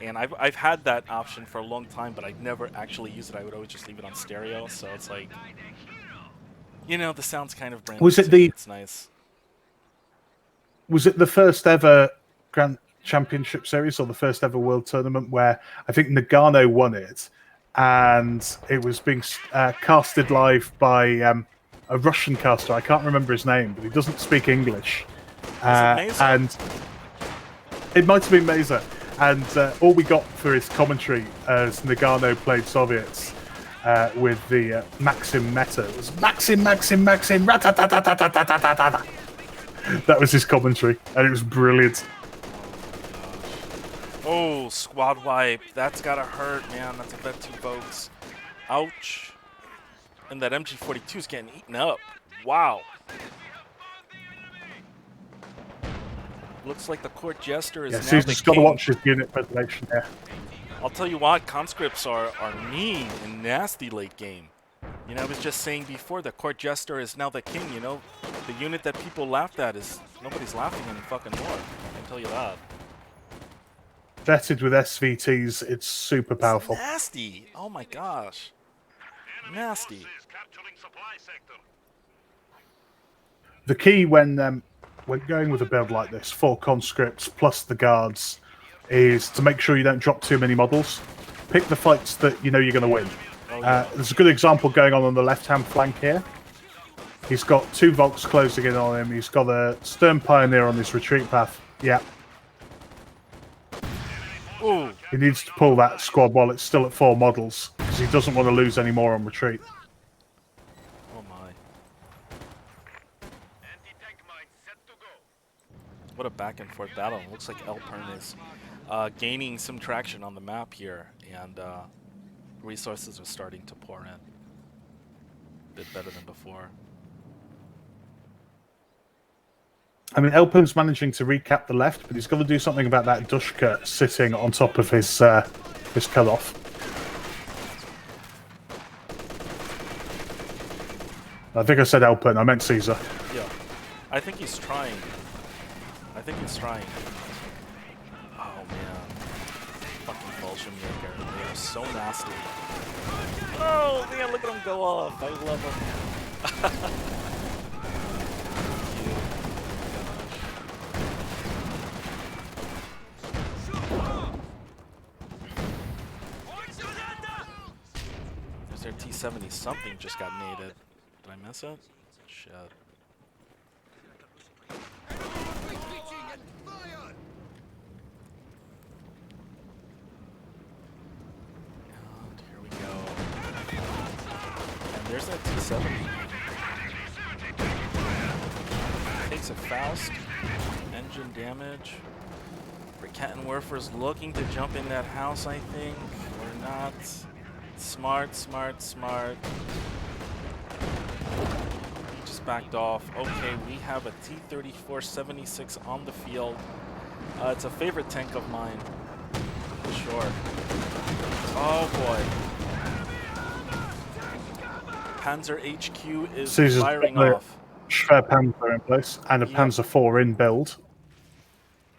and I've had that option for a long time, but I'd never actually use it. I would always just leave it on stereo, so it's like, the sound's kind of brand new. It's nice. Was it the first ever Grand Championship Series or the first ever World Tournament where I think Nagano won it? And it was being casted live by a Russian caster. I can't remember his name, but he doesn't speak English. And it might have been Mesa. And all we got for his commentary as Nagano played Soviets with the Maxim meta was Maxim, Maxim, Maxim, ratatatatatatatata. That was his commentary, and it was brilliant. Oh, squad wipe. That's gotta hurt, man. That's a bet 2 votes. Ouch. And that MG42 is getting eaten up. Wow. Looks like the court jester is now So he's the just got to king. watch his unit preservation there. I'll tell you what, conscripts are mean and nasty late game. You know, I was just saying before, the court jester is now the king, you know? The unit that people laughed at is, nobody's laughing any fucking more. I can tell you that. Vetted with SVTs, it's super powerful. It's nasty. Oh my gosh. Nasty. The key when going with a build like this, 4 conscripts plus the guards, is to make sure you don't drop too many models. Pick the fights that you know you're going to win. There's a good example going on the left-hand flank here. He's got 2 Volks closing in on him. He's got a Stern Pioneer on his retreat path. Yeah. Ooh. He needs to pull that squad while it's still at 4 models, because he doesn't want to lose any more on retreat. Oh my. What a back and forth battle. Looks like Alpern is gaining some traction on the map here, and resources are starting to pour in. A bit better than before. I mean, Elpern's managing to recap the left, but he's got to do something about that Dushka sitting on top of his cutoff. I think I said Elpern, I meant Caesar. Yeah. I think he's trying. Oh man. Fucking Bolshevik. They are so nasty. Oh man, look at him go off. I love him. There's their T-70 something just got naded. Did I miss it? Shit. And here we go. And there's that T-70. Takes a Faust. Engine damage. Kettenwerfer's looking to jump in that house, I think. Or not. Smart, smart, smart. He just backed off. Okay, we have a T-34-76 on the field. It's a favorite tank of mine. For sure. Oh boy. Panzer HQ is Caesar's firing got the off. Schwer Panzer in place and a Yep. Panzer IV in build.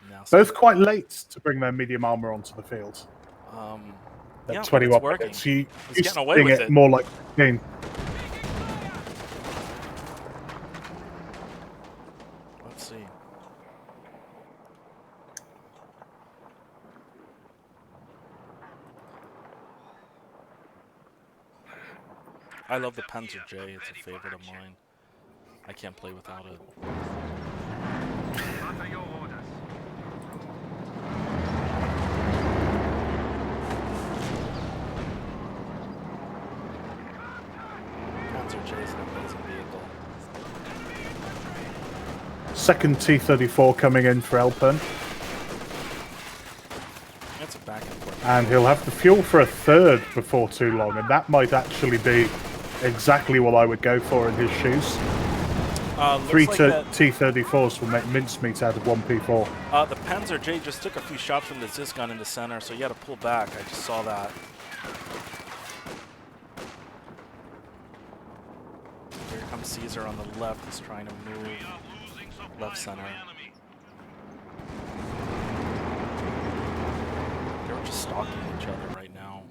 Nasty. Both quite late to bring their medium armor onto the field. At Yeah, but 21 it's working. minutes. He's He's getting away seeing with it it. more like 15. Let's see. I love the Panzer J. It's a favorite of mine. I can't play without it. Panzer J is an amazing vehicle. Second T-34 coming in for Elpern. That's a back and forth. And he'll have the fuel for a third before too long. And that might actually be exactly what I would go for in his shoes. Three Looks like that, T-34s will make mincemeat out of one P4. the Panzer J just took a few shots from the Zis gun in the center, so you had to pull back. I just saw that. Here comes Caesar on the left. He's trying to move left center. They're just stalking each other right now.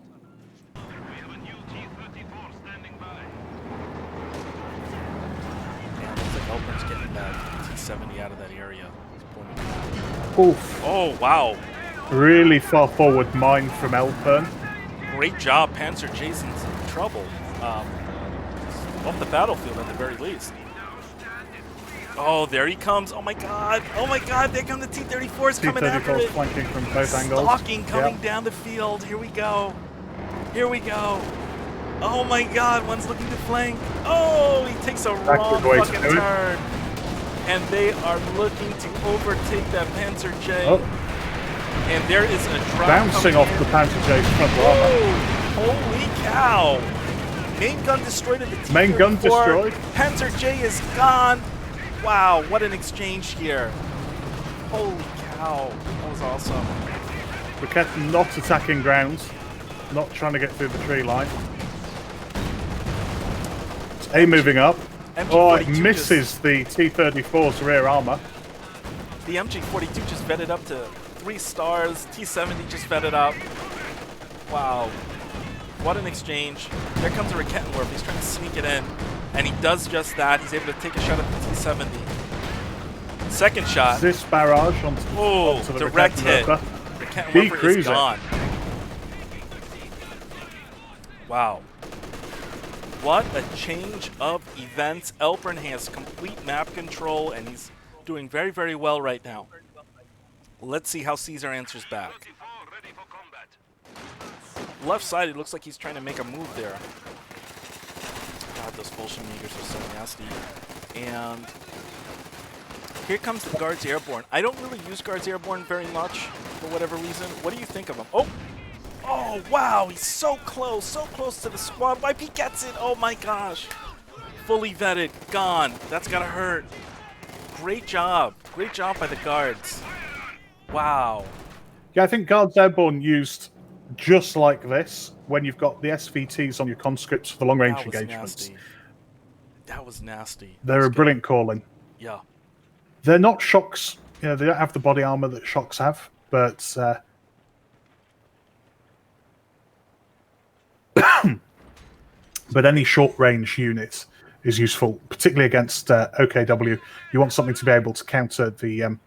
And looks like Elpern's getting that T-70 out of that area. He's pulling it back. Oof. Oh, wow. Really far forward mine from Elpern. Great job. Panzer Jason's in trouble. Off the battlefield at the very least. Oh, there he comes. Oh my god. Oh my god. There come the T-34s coming after T-34's it. flanking from both angles. Stalking coming Yep. down the field. Here we go. Here we go. Oh my god. One's looking to flank. Oh, he takes a wrong way to fucking do it. turn. And they are looking to overtake that Panzer J. Oh, And there is a drop bouncing coming off in. the Panzer J's front armor. Oh, holy cow. Main gun destroyed at the T-34. Main gun destroyed. Panzer J is gone. Wow, what an exchange here. Holy cow. That was awesome. Rocket not attacking grounds, not trying to get through the tree line. It's A moving up. Oh, it MG42 misses the T-34's rear armor. The MG42 just vetted up to 3 stars. T-70 just vetted up. Wow. What an exchange. There comes a Rakettenwerf. He's trying to sneak it in. And he does just that. He's able to take a shot at the T-70. Second shot. This barrage onto Oh, the direct hit. Rakettenwerfer. Rakettenwerfer is Cruiser. gone. Wow. What a change of events. Elpern has complete map control, and he's doing very, very well right now. Let's see how Caesar answers back. Ready for combat. Left side, it looks like he's trying to make a move there. God, those Bolshevikers are so nasty. And here comes the Guards Airborne. I don't really use Guards Airborne very much, for whatever reason. What do you think of him? Oh! Oh, wow, he's so close to the squad wipe. He gets it. Oh my gosh. Fully vetted, gone. That's gotta hurt. Great job by the Guards. Wow. Yeah, I think Guards Airborne used just like this when you've got the SVTs on your conscripts for the long-range That was engagements. nasty. That was nasty. They're a brilliant calling. Yeah. They're not shocks. You know, they don't have the body armor that shocks have, but but any short-range unit is useful, particularly against OKW. You want something to be able to counter the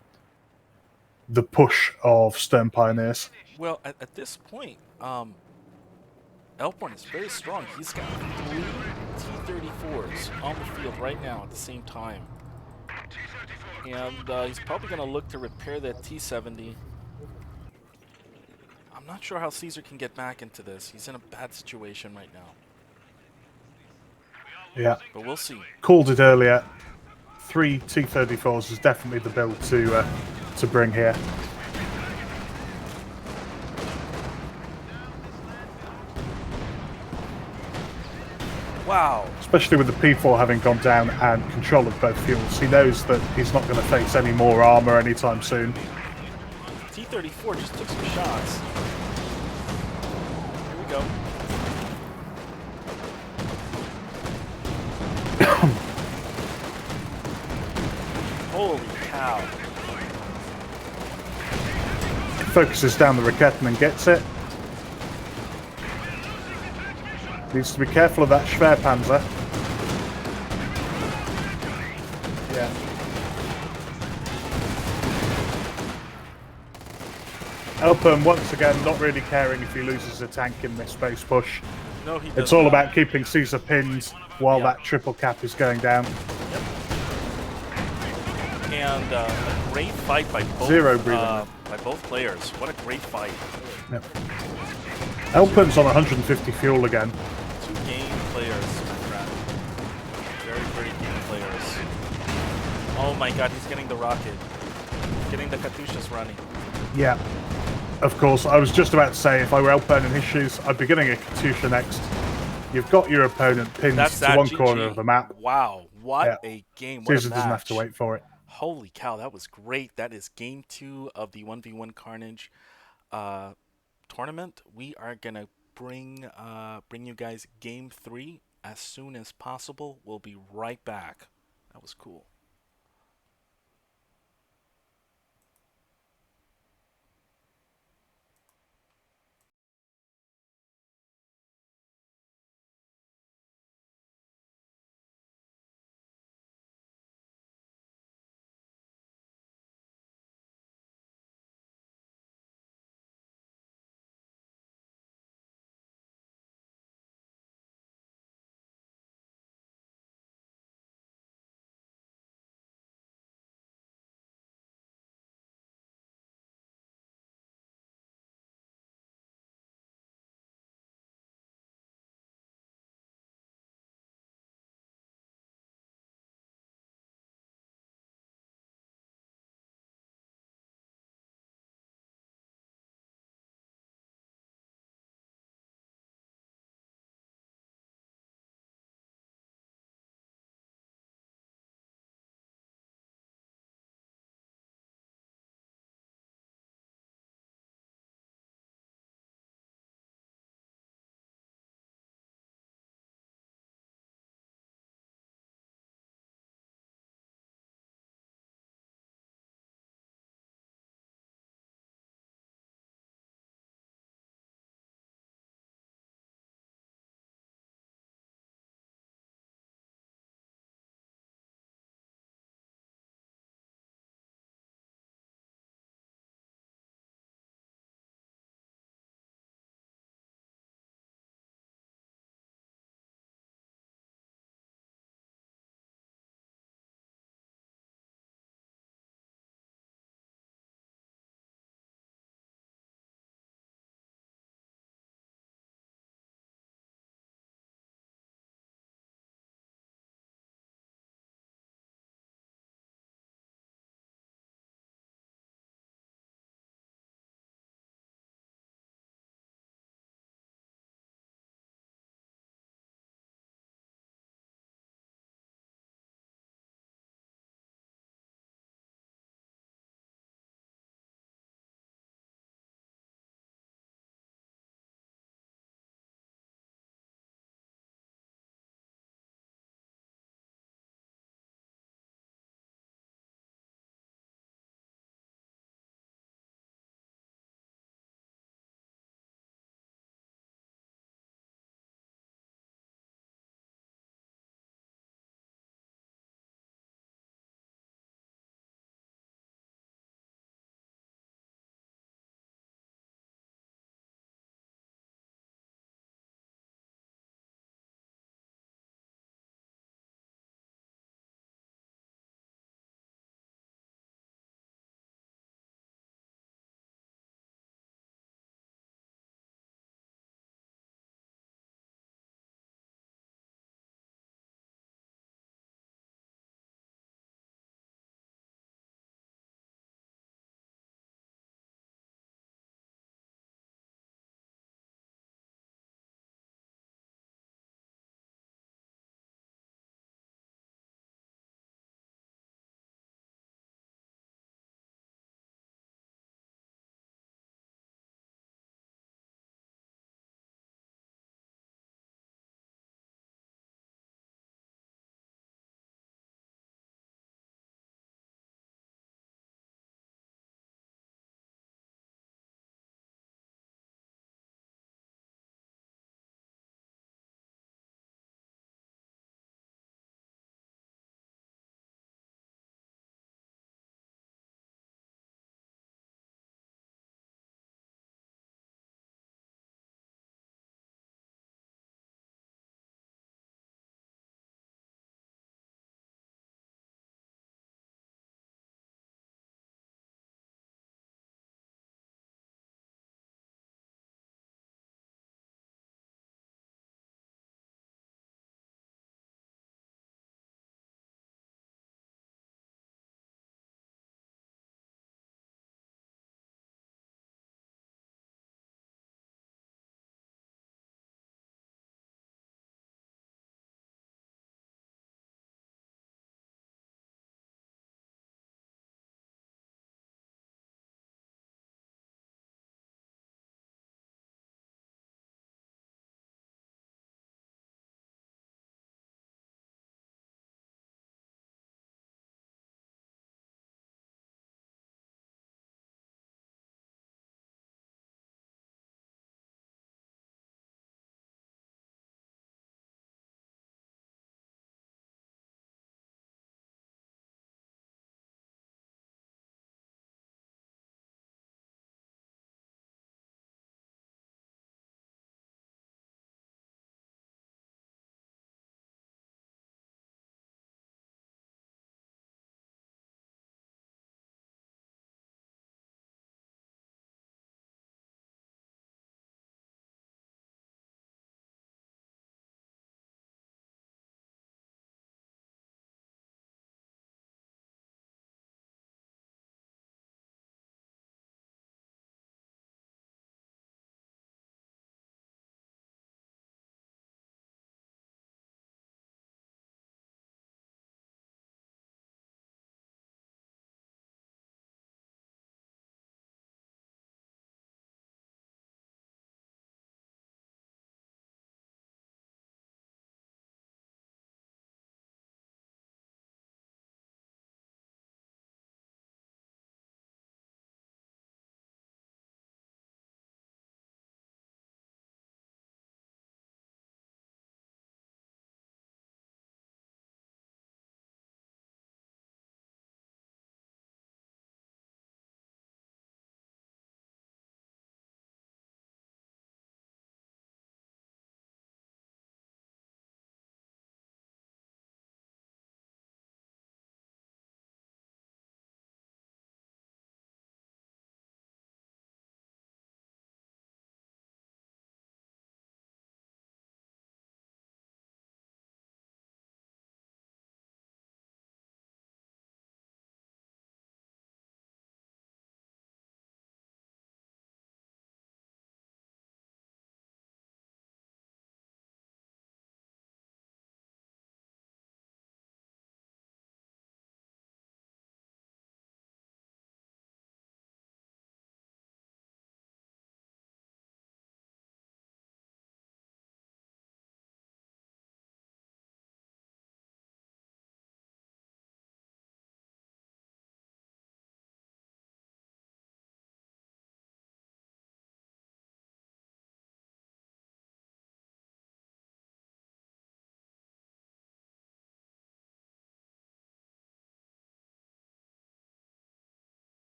push of Stern Pioneers. Well, at this point, Elpern is very strong. He's got 3 T-34s on the field right now at the same time. And he's probably going to look to repair that T-70. I'm not sure how Caesar can get back into this. He's in a bad situation right now. Yeah, But we'll see. called it earlier. 3 T-34s is definitely the build to bring here. Wow. Especially with the P4 having gone down and control of both fuels. He knows that he's not going to face any more armor anytime soon. T-34 just took some shots. Here we go. Holy cow. Focuses down the Raketen and gets it. Needs to be careful of that Schwerpanzer. Yeah. Elpern once again not really caring if he loses a tank in this space push. No, he does It's all not. about keeping Caesar pinned while Yeah. that triple cap is going down. And a great fight by both, Zero breathing. by both players. What a great fight. Yep. Elpern's on 150 fuel again. 2 game players, my friend. Very, very game players. Oh my god, he's getting the rocket. Getting the Katyushas running. Yeah. Of course, I was just about to say, if I were Elpern in his shoes, I'd be getting a Katyusha next. You've got your opponent pinned That's to that one GG. corner of the map. Wow, what Yeah. a game. What Caesar a doesn't have to match. wait for it. Holy cow, that was great. That is game 2 of the 1v1 Carnage tournament. We are gonna bring you guys game 3 as soon as possible. We'll be right back. That was cool.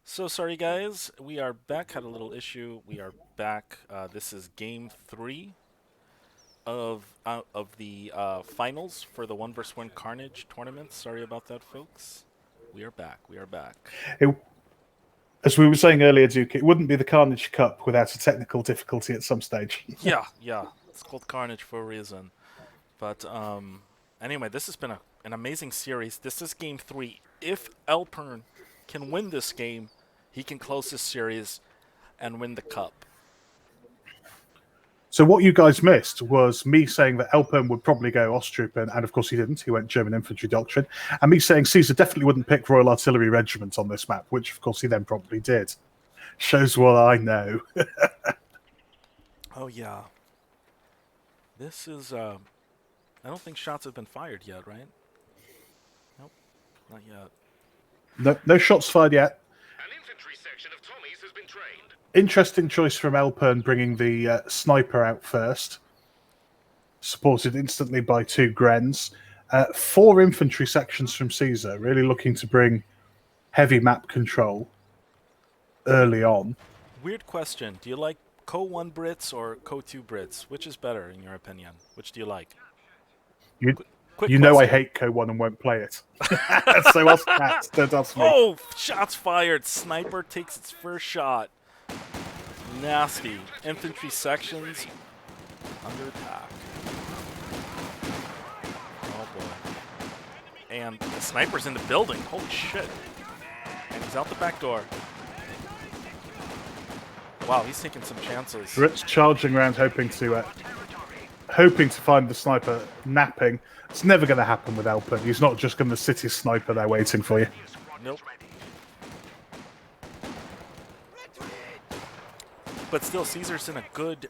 So sorry, guys. We are back. Had a little issue. We are back. This is game 3 of the finals for the 1v1 Carnage tournament. Sorry about that, folks. We are back. We are back. As we were saying earlier, Duke, it wouldn't be the Carnage Cup without a technical difficulty at some stage. Yeah. It's called Carnage for a reason. But anyway, this has been an amazing series. This is game 3. If Alpern can win this game, he can close this series and win the cup. So what you guys missed was me saying that Alpern would probably go Osttruppen, and of course he didn't. He went German Infantry Doctrine. And me saying Caesar definitely wouldn't pick Royal Artillery Regiment on this map, which of course he then probably did. Shows what I know. Oh, yeah. This is... I don't think shots have been fired yet, right? Nope, not yet. No shots fired yet. An infantry section of Tommies has been trained. Interesting choice from Alpern bringing the sniper out first. Supported instantly by 2 Grens. 4 infantry sections from Caesar, really looking to bring heavy map control early on. Weird question. Do you like Co-1 Brits or Co-2 Brits? Which is better, in your opinion? Which do you like? Quick You know I question. hate Co-1 and won't play it. So us cats, don't ask me. Oh, shots fired. Sniper takes its first shot. Nasty. Infantry sections under attack. Oh, boy. And the sniper's in the building. Holy shit. And he's out the back door. Wow, he's taking some chances. Brits charging around hoping to find the sniper napping. It's never going to happen with Alpern. He's not just going to sit his sniper there waiting for you. Nope. But still, Caesar's in a good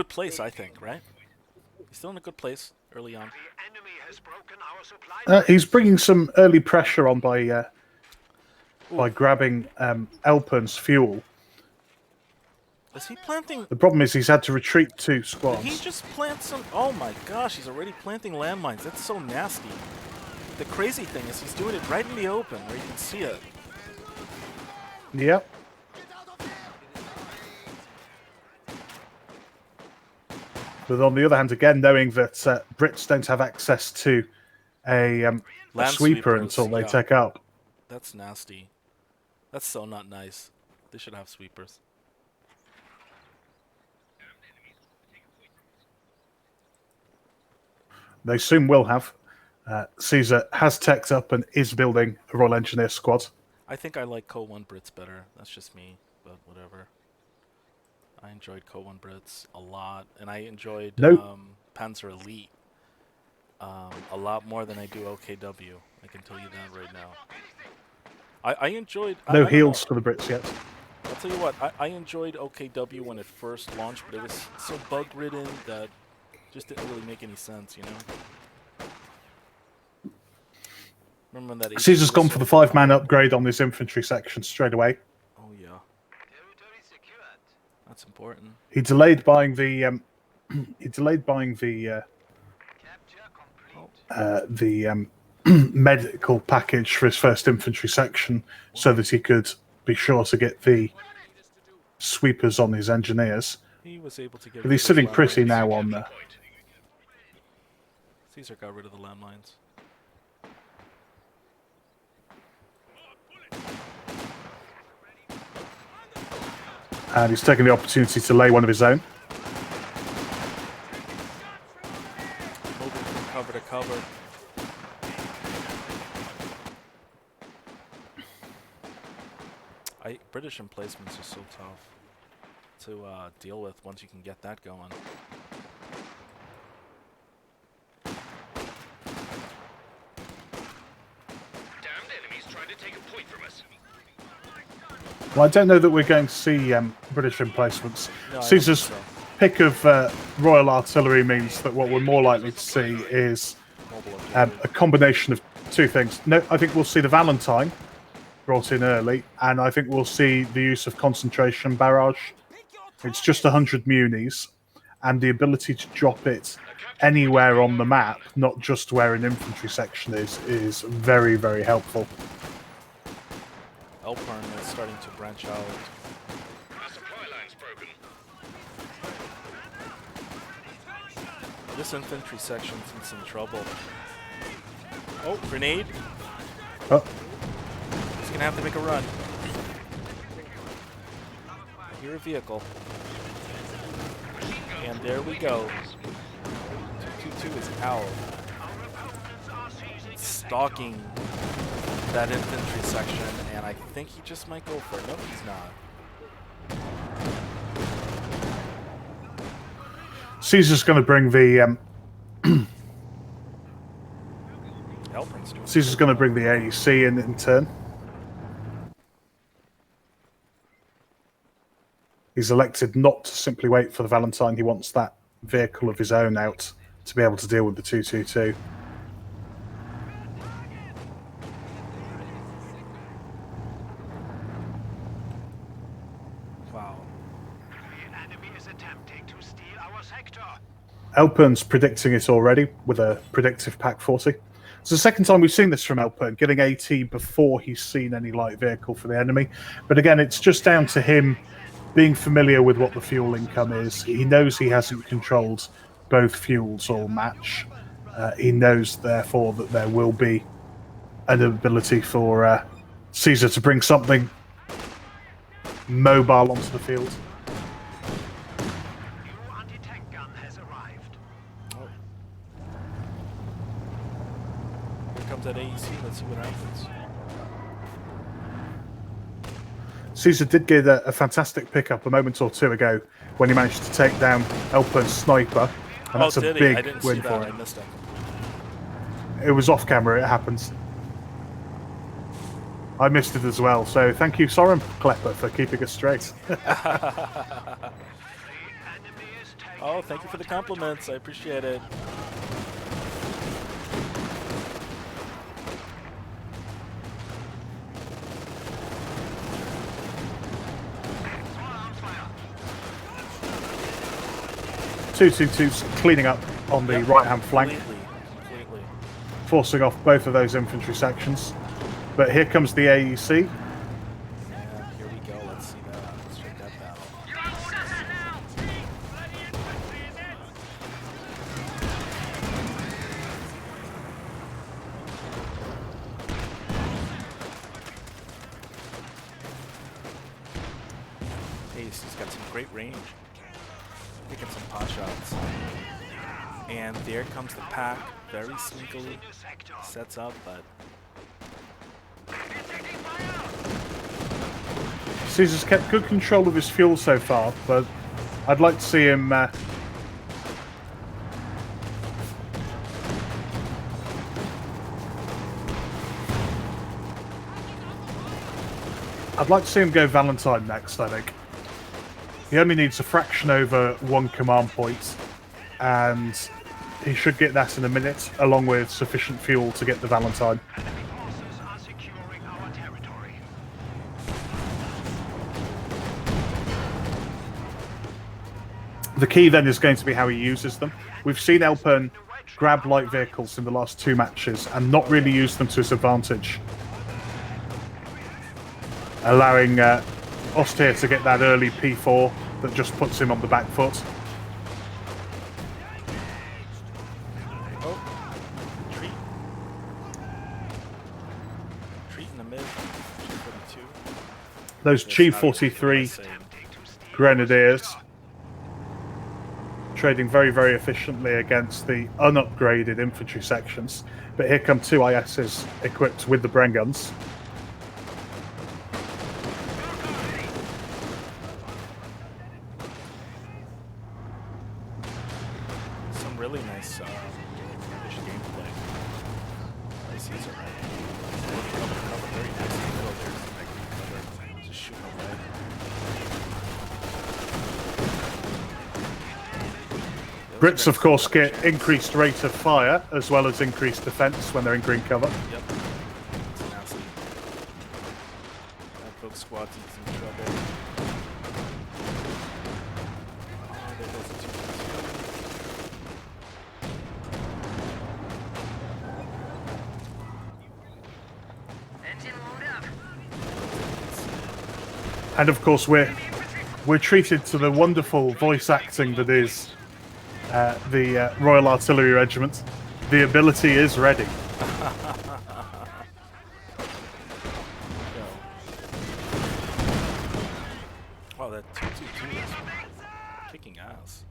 place, I think, right? He's still in a good place early on. The enemy has broken our supply. He's bringing some early pressure on by grabbing Alpern's fuel. Is he planting? The problem is he's had to retreat 2 Did squads. he just plant some? Oh my gosh, he's already planting landmines. That's so nasty. The crazy thing is he's doing it right in the open where you can see it. Yep. But on the other hand, again, knowing that Brits don't have access to a Land sweeper sweepers, until they yeah. take up. That's nasty. That's so not nice. They should have sweepers. They soon will have. Caesar has teched up and is building a Royal Engineer squad. I think I like Co-1 Brits better. That's just me, but whatever. I enjoyed Co-1 Brits a lot, and I enjoyed Panzer Elite a lot more than I do OKW. I can tell you that right now. I enjoyed... I No don't know. heals for the Brits yet. I'll tell you what, I enjoyed OKW when it first launched, but it was so bug-ridden that just didn't really make any sense, you know? Remember when that... Caesar's gone for the 5-man upgrade on this infantry section straight away. Oh, yeah. Territory secured. That's important. He delayed buying the Capture complete. medical package for his first infantry section so that he could be sure to get the sweepers on his engineers. He was able to get... But he's sitting pretty now on there. Caesar got rid of the landmines. And he's taking the opportunity to lay one of his own. Moving from cover to cover. British emplacements are so tough to deal with once you can get that going. Damned enemies trying to take a point from us. Well, I don't know that we're going to see British emplacements. No, I don't Caesar's think pick of Royal Artillery means that what we're more likely to see is Mobile artillery. a combination of 2 things. No, I think we'll see the Valentine brought in early, and I think we'll see the use of concentration barrage. It's just 100 munis, and the ability to drop it anywhere on the map, not just where an infantry section is very, very helpful. Alpern is starting to branch out. Our supply line's broken. This infantry section's in some trouble. Oh, grenade. Oh, He's gonna have to make a run. I hear a vehicle. And there we go. 222 is out. Stalking that infantry section, and I think he just might go for it. Nope, he's not. Caesar's going to bring the Alpern's doing Caesar's going to bring the AEC in turn. He's elected not to simply wait for the Valentine. He wants that vehicle of his own out to be able to deal with the 222. Wow. The enemy is attempting to steal our sector. Alpern's predicting it already with a predictive Pack 40. It's the second time we've seen this from Alpern, getting AT before he's seen any light vehicle for the enemy. But again, it's just down to him being familiar with what the fuel income is. He knows he hasn't controlled both fuels all match. He knows, therefore, that there will be an ability for Caesar to bring something mobile onto the field. New anti-tank gun has arrived. Oh. Here comes that AEC. Let's see what happens. Caesar did get a fantastic pickup a moment or two ago when he managed to take down Alpern's sniper. And that's a did he? big I didn't win see for that. I him. missed him. It was off camera, it happens. I missed it as well, so thank you, Soren Klepper, for keeping us straight. Oh, thank you for the compliments. I appreciate it. Two-two-two's cleaning up on the right-hand flank, Completely. forcing off both of those infantry sections. But here comes the AEC. And here we go. Let's see that. Let's check that battle. Ace, he's got some great range. Picking some pot shots. And there comes the pack. Very sneakily. Sets up, but Caesar's kept good control of his fuel so far, but I'd like to see him go Valentine next, I think. He only needs a fraction over one command point, and he should get that in a minute, along with sufficient fuel to get the Valentine. Enemy forces are securing our territory. The key then is going to be how he uses them. We've seen Alpern grab light vehicles in the last two matches and not really use them to his advantage, allowing Ostier to get that early P4 that just puts him on the back foot. oh, retreat in the mid. 242. Those Chi 43 Grenadiers trading very, very efficiently against the unupgraded infantry sections. But here come two ISs equipped with the Bren guns. Some really nice British gameplay. Nice Caesar, right? Cover very nice in the middle there. Cover. Just shooting away. Brits, of course, get increased rate of fire as well as increased defense when they're in green cover. Yep. It's nasty. That folk squad's in some trouble. Oh, there goes the 222. Engine load up. And of course, we're treated to the wonderful voice acting that is the Royal Artillery Regiment. The ability is ready. Oh, that 2-2-2 is kicking ass.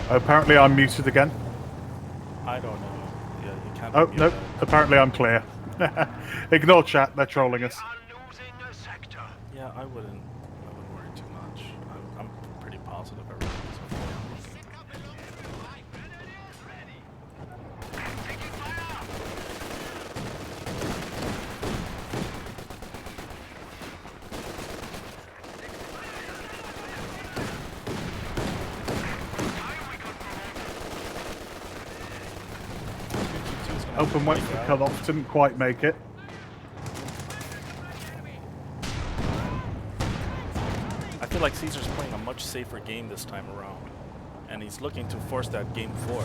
Apparently, I'm muted again. I don't know. Yeah, you can't. Oh mute no! that. Apparently, I'm clear. Ignore chat; they're trolling us. Are losing a sector. Yeah, I wouldn't worry too much. I'm pretty positive everything's okay. Open went for cut off, didn't quite make it. I feel like Caesar's playing a much safer game this time around, and he's looking to force that game 4.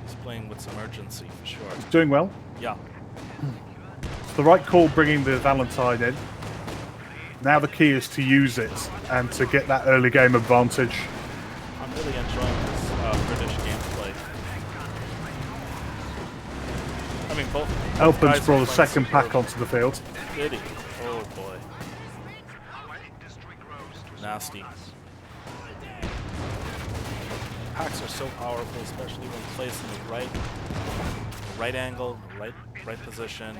He's playing with some urgency for sure. Doing well. Yeah. It's the right call bringing the Valentine in. Now the key is to use it and to get that early game advantage. I'm really enjoying this British gameplay. I mean, both Elpin's guys are brought a playing second pack superb. onto the field. Did he? Oh boy. Nasty. Packs are so powerful, especially when placed in the right angle, right position.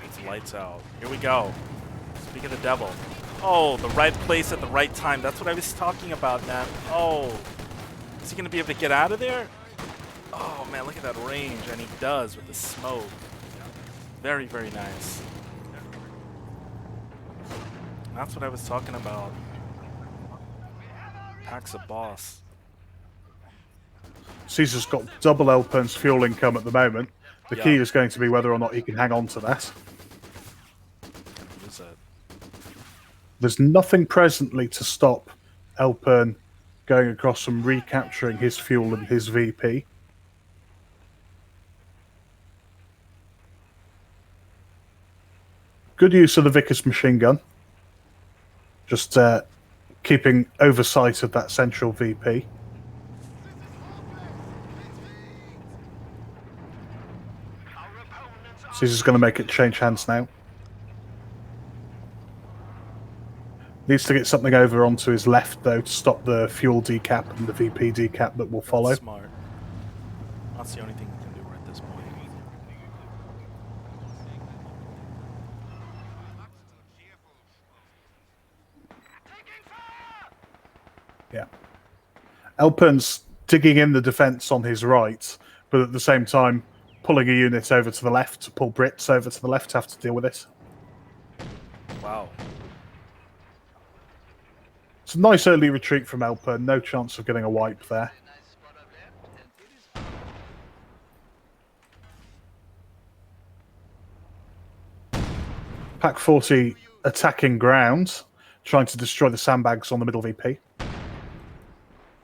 It's lights out. Here we go. Speak of the devil. Oh, the right place at the right time. That's what I was talking about, man. Oh, is he gonna be able to get out of there? Oh man, look at that range, and he does with the smoke. Very, very nice. That's what I was talking about. Pack's a boss. Caesar's got double Elpin's fuel income at the moment. The key is going to be whether or not he can hang on to that. Use it. There's nothing presently to stop Elpin going across and recapturing his fuel and his VP. Good use of the Vickers machine gun. Just keeping oversight of that central VP. Caesar's going to make it change hands now. Needs to get something over onto his left, though, to stop the fuel decap and the VP decap that will follow. That's smart. That's the only thing we can do at this point. Yeah. Elpin's digging in the defence on his right, but at the same time pulling a unit over to the left to pull Brits over to the left to have to deal with it. Wow. It's a nice early retreat from Elpin. No chance of getting a wipe there. Pack 40 attacking ground, trying to destroy the sandbags on the middle VP.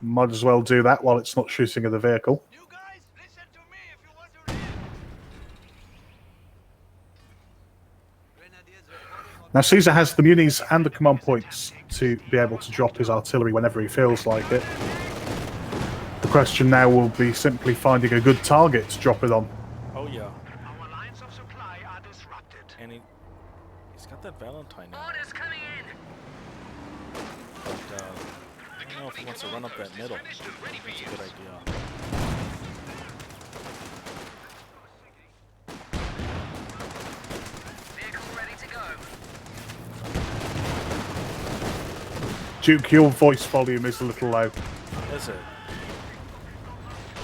Might as well do that while it's not shooting at the vehicle. You guys, listen to me if you want to live. Now Caesar has the munis and the command points to be able to drop his artillery whenever he feels like it. The question now will be simply finding a good target to drop it on. Oh yeah. Our lines of supply are disrupted. And he's got that Valentine now. Orders coming in. But I don't know if he wants to run up that middle. That's a good idea. Vehicle ready to go. Duke, your voice volume is a little low. Is it?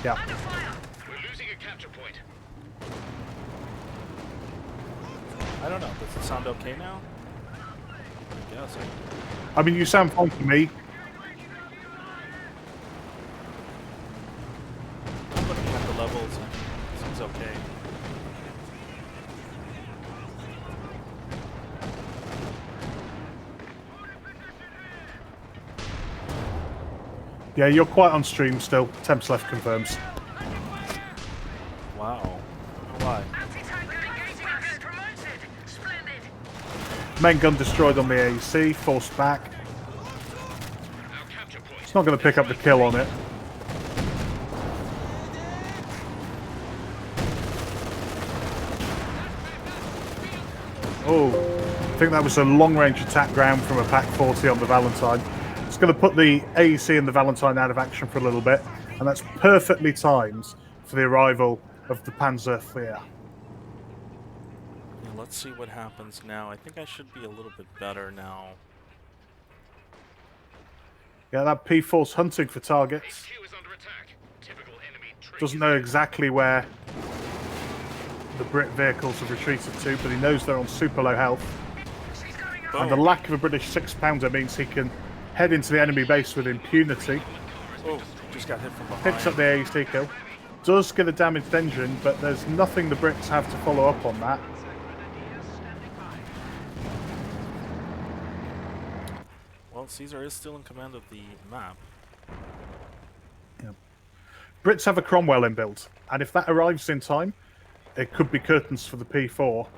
Yeah. Under fire. We're losing a capture point. I don't know. Does it sound okay now? I guess. I mean, you sound fine to me. I'm looking at the levels and it seems okay. Yeah, you're quite on stream still. Temps left confirms. Wow. Why? Anti-tank gun engaging us. Promoted. Splendid. Main gun destroyed on the AEC, forced back. It's not going to pick up the kill on it. Oh, I think that was a long-range attack ground from a Pack 40 on the Valentine. It's going to put the AEC and the Valentine out of action for a little bit, and that's perfectly timed for the arrival of the Panzerfleer. Yeah, let's see what happens now. I think I should be a little bit better now. Yeah, that P4's hunting for targets. Doesn't know exactly where the Brit vehicles have retreated to, but he knows they're on super low health. And the lack of a British 6-pounder means he can head into the enemy base with impunity. Oh, just got hit from behind. Picks up the AEC kill. Does get a damaged engine, but there's nothing the Brits have to follow up on that. Well, Caesar is still in command of the map. Yeah. Brits have a Cromwell inbuilt, and if that arrives in time, it could be curtains for the P4.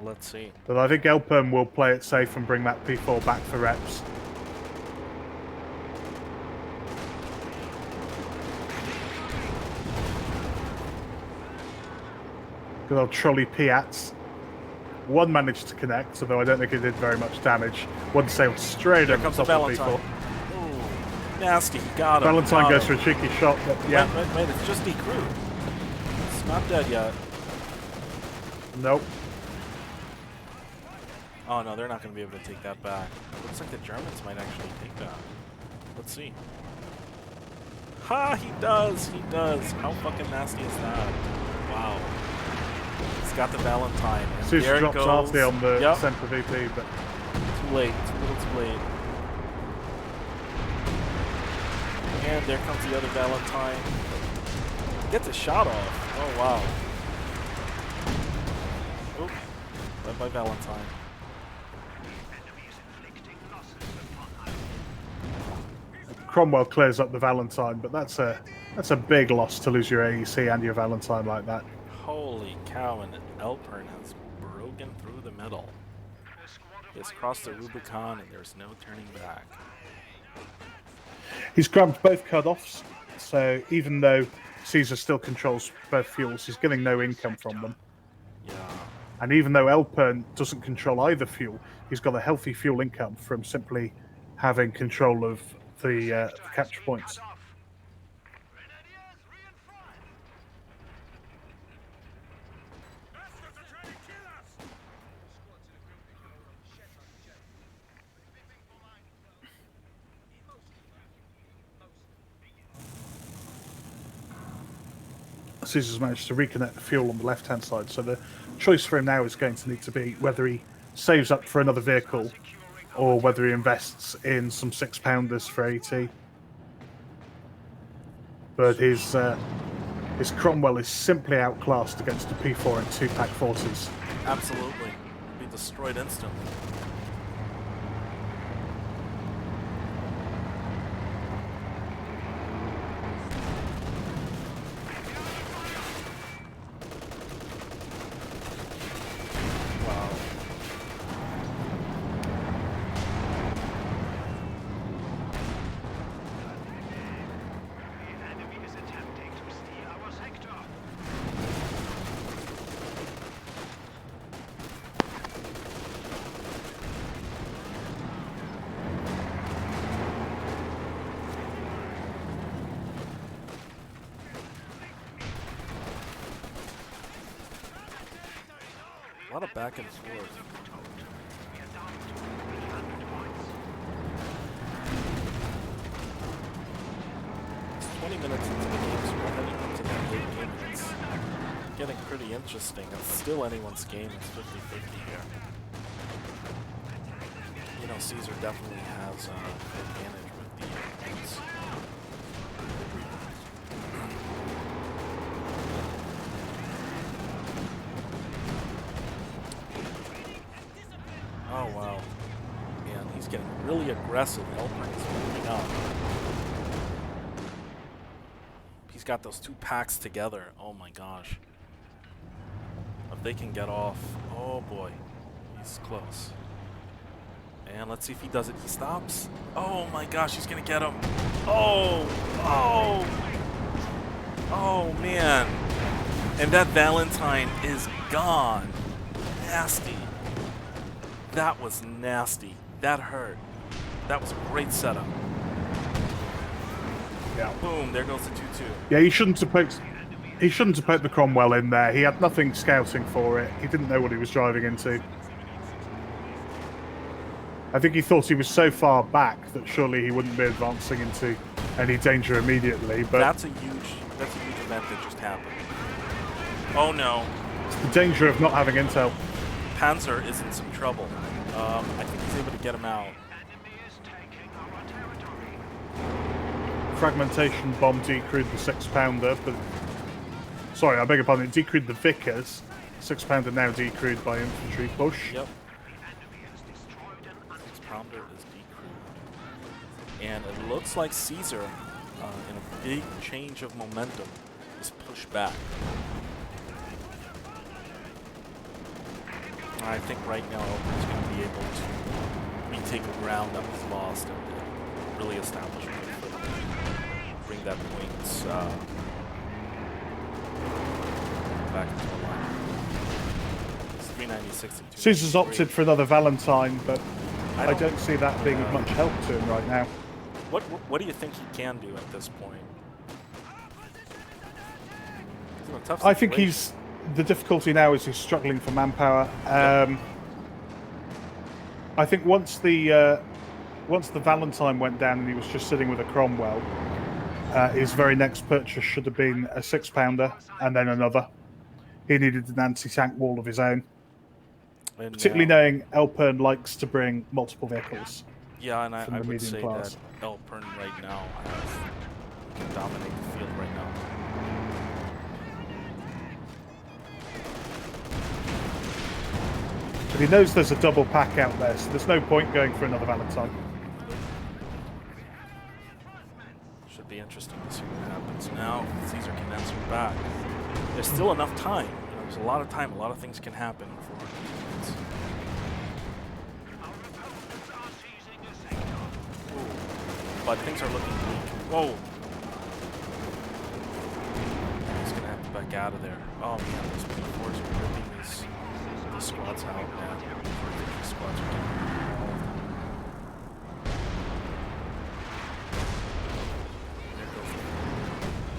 Let's see. But I think Elpern will play it safe and bring that P4 back for reps. Good old trolley Piats. One managed to connect, although I don't think it did very much damage. One sailed straight over the top of the P4. Ooh, nasty, got him. Valentine goes for a cheeky shot, but yeah. Wait, it's just decrewed. It's not dead yet. Nope. Oh no, they're not going to be able to take that back. Looks like the Germans might actually take that. Let's see. Ha! He does! He does! How fucking nasty is that? Wow. He's got the Valentine. And Caesar there it drops goes. Arthur on the Yep. centre VP, but Too late. Too little too late. And there comes the other Valentine. Gets a shot off. Oh wow. Oop. Led by Valentine. Cromwell clears up the Valentine, but that's a big loss to lose your AEC and your Valentine like that. Holy cow, and Elpern has broken through the middle. He's crossed the Rubicon and there's no turning back. He's grabbed both cut-offs, so even though Caesar still controls both fuels, he's getting no income from them. Yeah. And even though Elpern doesn't control either fuel, he's got a healthy fuel income from simply having control of the capture points. Caesar's managed to reconnect the fuel on the left-hand side, so the choice for him now is going to need to be whether he saves up for another vehicle or whether he invests in some 6-pounders for AT. But his Cromwell is simply outclassed against a P4 and 2 Pack 40s. Absolutely. Be destroyed instantly. Wow. A lot of back and forth. 20 minutes into the game, so we're heading into that late game. It's getting pretty interesting. It's still anyone's game. It's 50-50 here. You know, Caesar definitely has an advantage with the points. Oh wow. Man, he's getting really aggressive. Elpern is moving up. He's got those 2 packs together. Oh my gosh. If they can get off, oh boy. He's close. And let's see if he does it. He stops. Oh my gosh, he's gonna get him. Oh, oh, oh man. And that Valentine is gone. Nasty. That was nasty. That hurt. That was a great setup. Yeah. Boom, there goes the 2-2. Yeah, he shouldn't have poked. He shouldn't have put the Cromwell in there. He had nothing scouting for it. He didn't know what he was driving into. I think he thought he was so far back that surely he wouldn't be advancing into any danger immediately. But That's a huge event that just happened. Oh no. it's the danger of not having intel. Panzer is in some trouble. I think he's able to get him out. Fragmentation bomb decrewed the 6-pounder, but sorry, I beg your pardon. It decrewed the Vickers. 6-pounder now decrewed by infantry push. Yep. 6-pounder is decrewed. And it looks like Caesar, in a big change of momentum, is pushed back. I think right now he's going to be able to retake the ground that was lost and really establish a good foot. Bring that points back into the line. It's 396 and 293. Caesar's opted for another Valentine, but I don't see that being of much help to him right now. What do you think he can do at this point? He's in a tough I think situation. the difficulty now is he's struggling for manpower. I think once the Valentine went down and he was just sitting with a Cromwell, his very next purchase should have been a 6-pounder and then another. He needed an anti-tank wall of his own. And Particularly knowing Elpern likes to bring multiple vehicles. yeah, and I from the would medium say class. that Elpern right now can dominate the field right now. But he knows there's a double pack out there, so there's no point going for another Valentine. Should be interesting to see what happens now. Caesar can answer back. There's still enough time. You know, there's a lot of time. A lot of things can happen before. But things are looking bleak. Whoa! He's gonna have to back out of there. Oh man, those P4s are ripping these squads out, man. These squads are getting involved.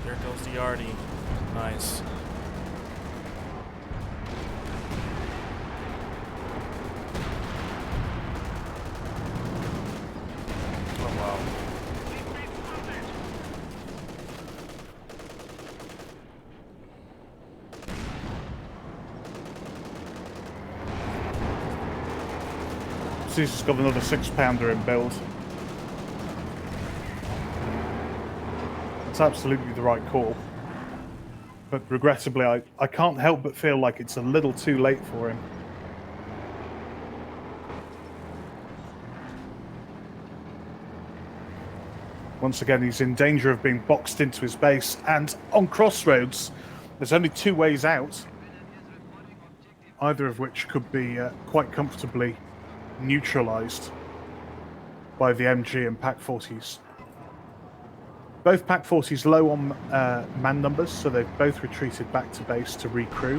There goes the Artie. Nice. Oh wow. Caesar's got another 6-pounder in build. It's absolutely the right call. But regrettably, I can't help but feel like it's a little too late for him. Once again, he's in danger of being boxed into his base, and on crossroads, there's only 2 ways out, either of which could be quite comfortably neutralized by the MG and Pack-40s. Both Pack-40s low on man numbers, so they've both retreated back to base to recrew.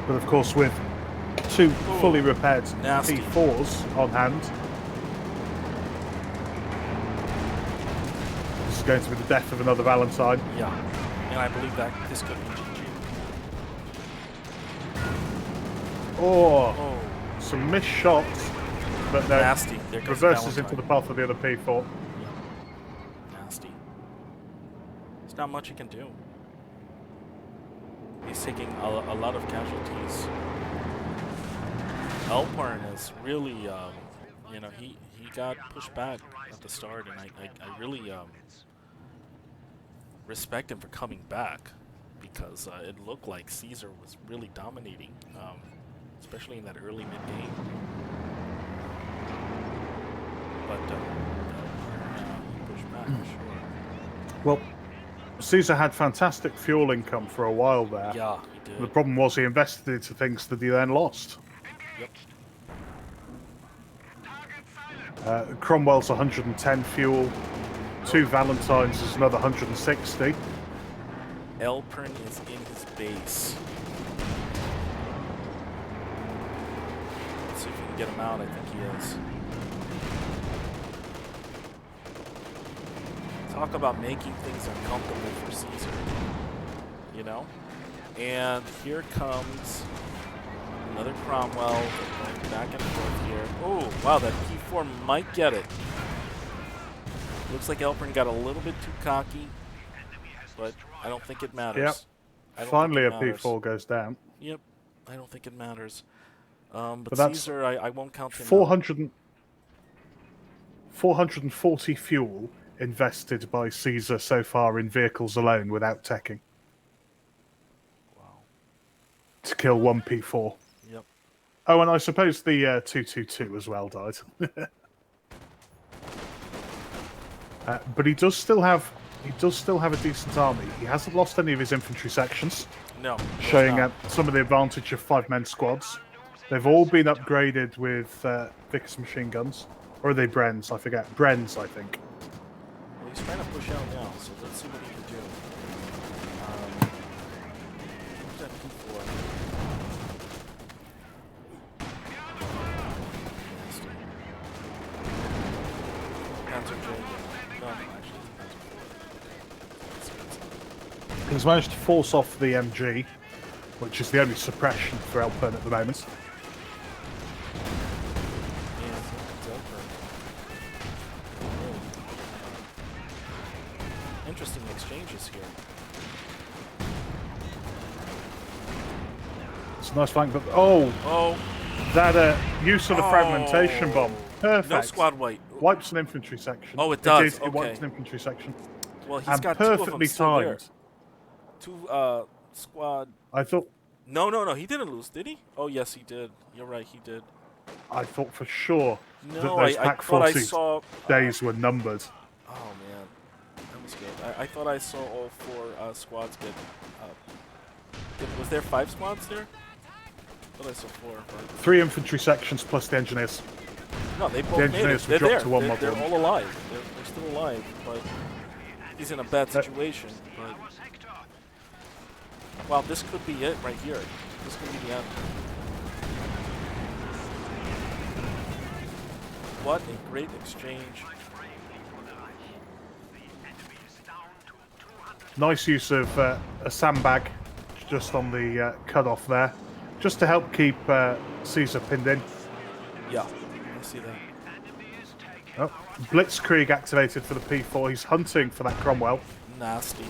But of course, with 2 fully repaired Nasty. P4s on hand, this is going to be the death of another Valentine. Yeah. And I believe that this could be GG. Oh, Oh, some missed shots, but no, nasty. There goes reverses Valentine. into the path of the other P4. Nasty. There's not much you can do. He's taking a lot of casualties. Elpern is really, you know, he got pushed back at the start, and I really respect him for coming back, because it looked like Caesar was really dominating, especially in that early mid-game. But he pushed back. for sure. Well, Caesar had fantastic fuel income for a while there. Yeah, he did. The problem was he invested into things that he then lost. Yep. Cromwell's 110 fuel. 2 Valentines is another 160. Elpern is in his base. Let's see if we can get him out. I think he is. Talk about making things uncomfortable for Caesar. You know? And here comes another Cromwell going back and forth here. Oh, wow, that P4 might get it. Looks like Elpern got a little bit too cocky, but I don't think it matters. Yep. Finally, a P4 goes down. Yep, I don't think it matters. But that's Caesar, I won't count him 440 fuel invested by Caesar so far in vehicles alone without teching. Wow. To kill 1 P4. Yep. Oh, and I suppose the 222 as well died. But he does still have a decent army. He hasn't lost any of his infantry sections. No. Showing some of the advantage of 5-man squads. They've all been upgraded with Vickers machine guns. Or are they Brens? I forget. Brens, I think. Well, he's trying to push out now, so let's see what he can do. Where's that P4? Panzer J. No, actually, it's Panzer IV. He's managed to force off the MG, which is the only suppression for Elpern at the moment. Interesting exchanges here. It's a nice flank, but that use of the fragmentation bomb, perfect. No squad wipe. Wipes an infantry section. Oh, it does. It wipes an infantry section. Well, he's and got perfectly 2 of them timed. Still there. 2 squad. I thought. No, he didn't lose, did he? Oh, yes, he did. You're right, he did. I thought for sure No, that those I Pack thought I 40 saw. days were numbered. Oh man, that was good. I thought I saw all 4 squads get. Was there 5 squads there? I thought I saw 4. But 3 infantry sections plus the engineers. no, they both The made it. engineers They're were there. dropped to 1 They're model. all alive. They're still alive, but he's in a bad situation. But wow, this could be it right here. This could be the end. What a great exchange. Nice use of a sandbag just on the cut-off there, just to help keep Caesar pinned in. Yeah, I see that. Oh, Blitzkrieg activated for the P4. He's hunting for that Cromwell. Nasty.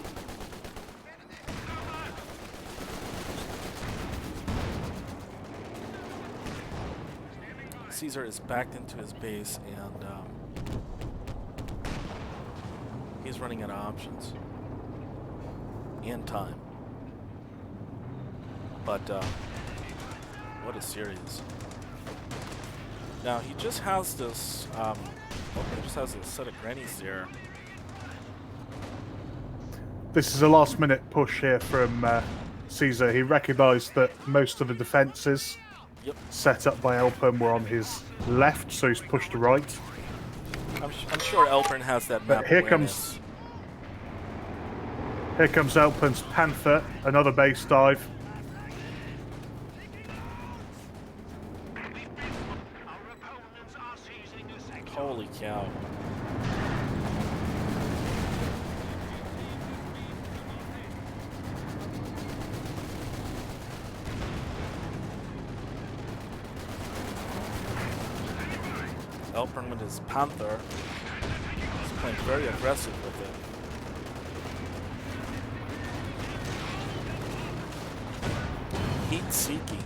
Caesar is backed into his base, and he's running out of options and time. But what a series! Now he just has this. He just has a set of grannies there. This is a last-minute push here from Caesar. He recognised that most of the defences set up by Elpern were on his left, so he's pushed to right. I'm sure Elpern has that map. But here comes Elpern's Panther, another base dive. Holy cow. Elpern with his Panther is playing very aggressive with it. Heat seeking.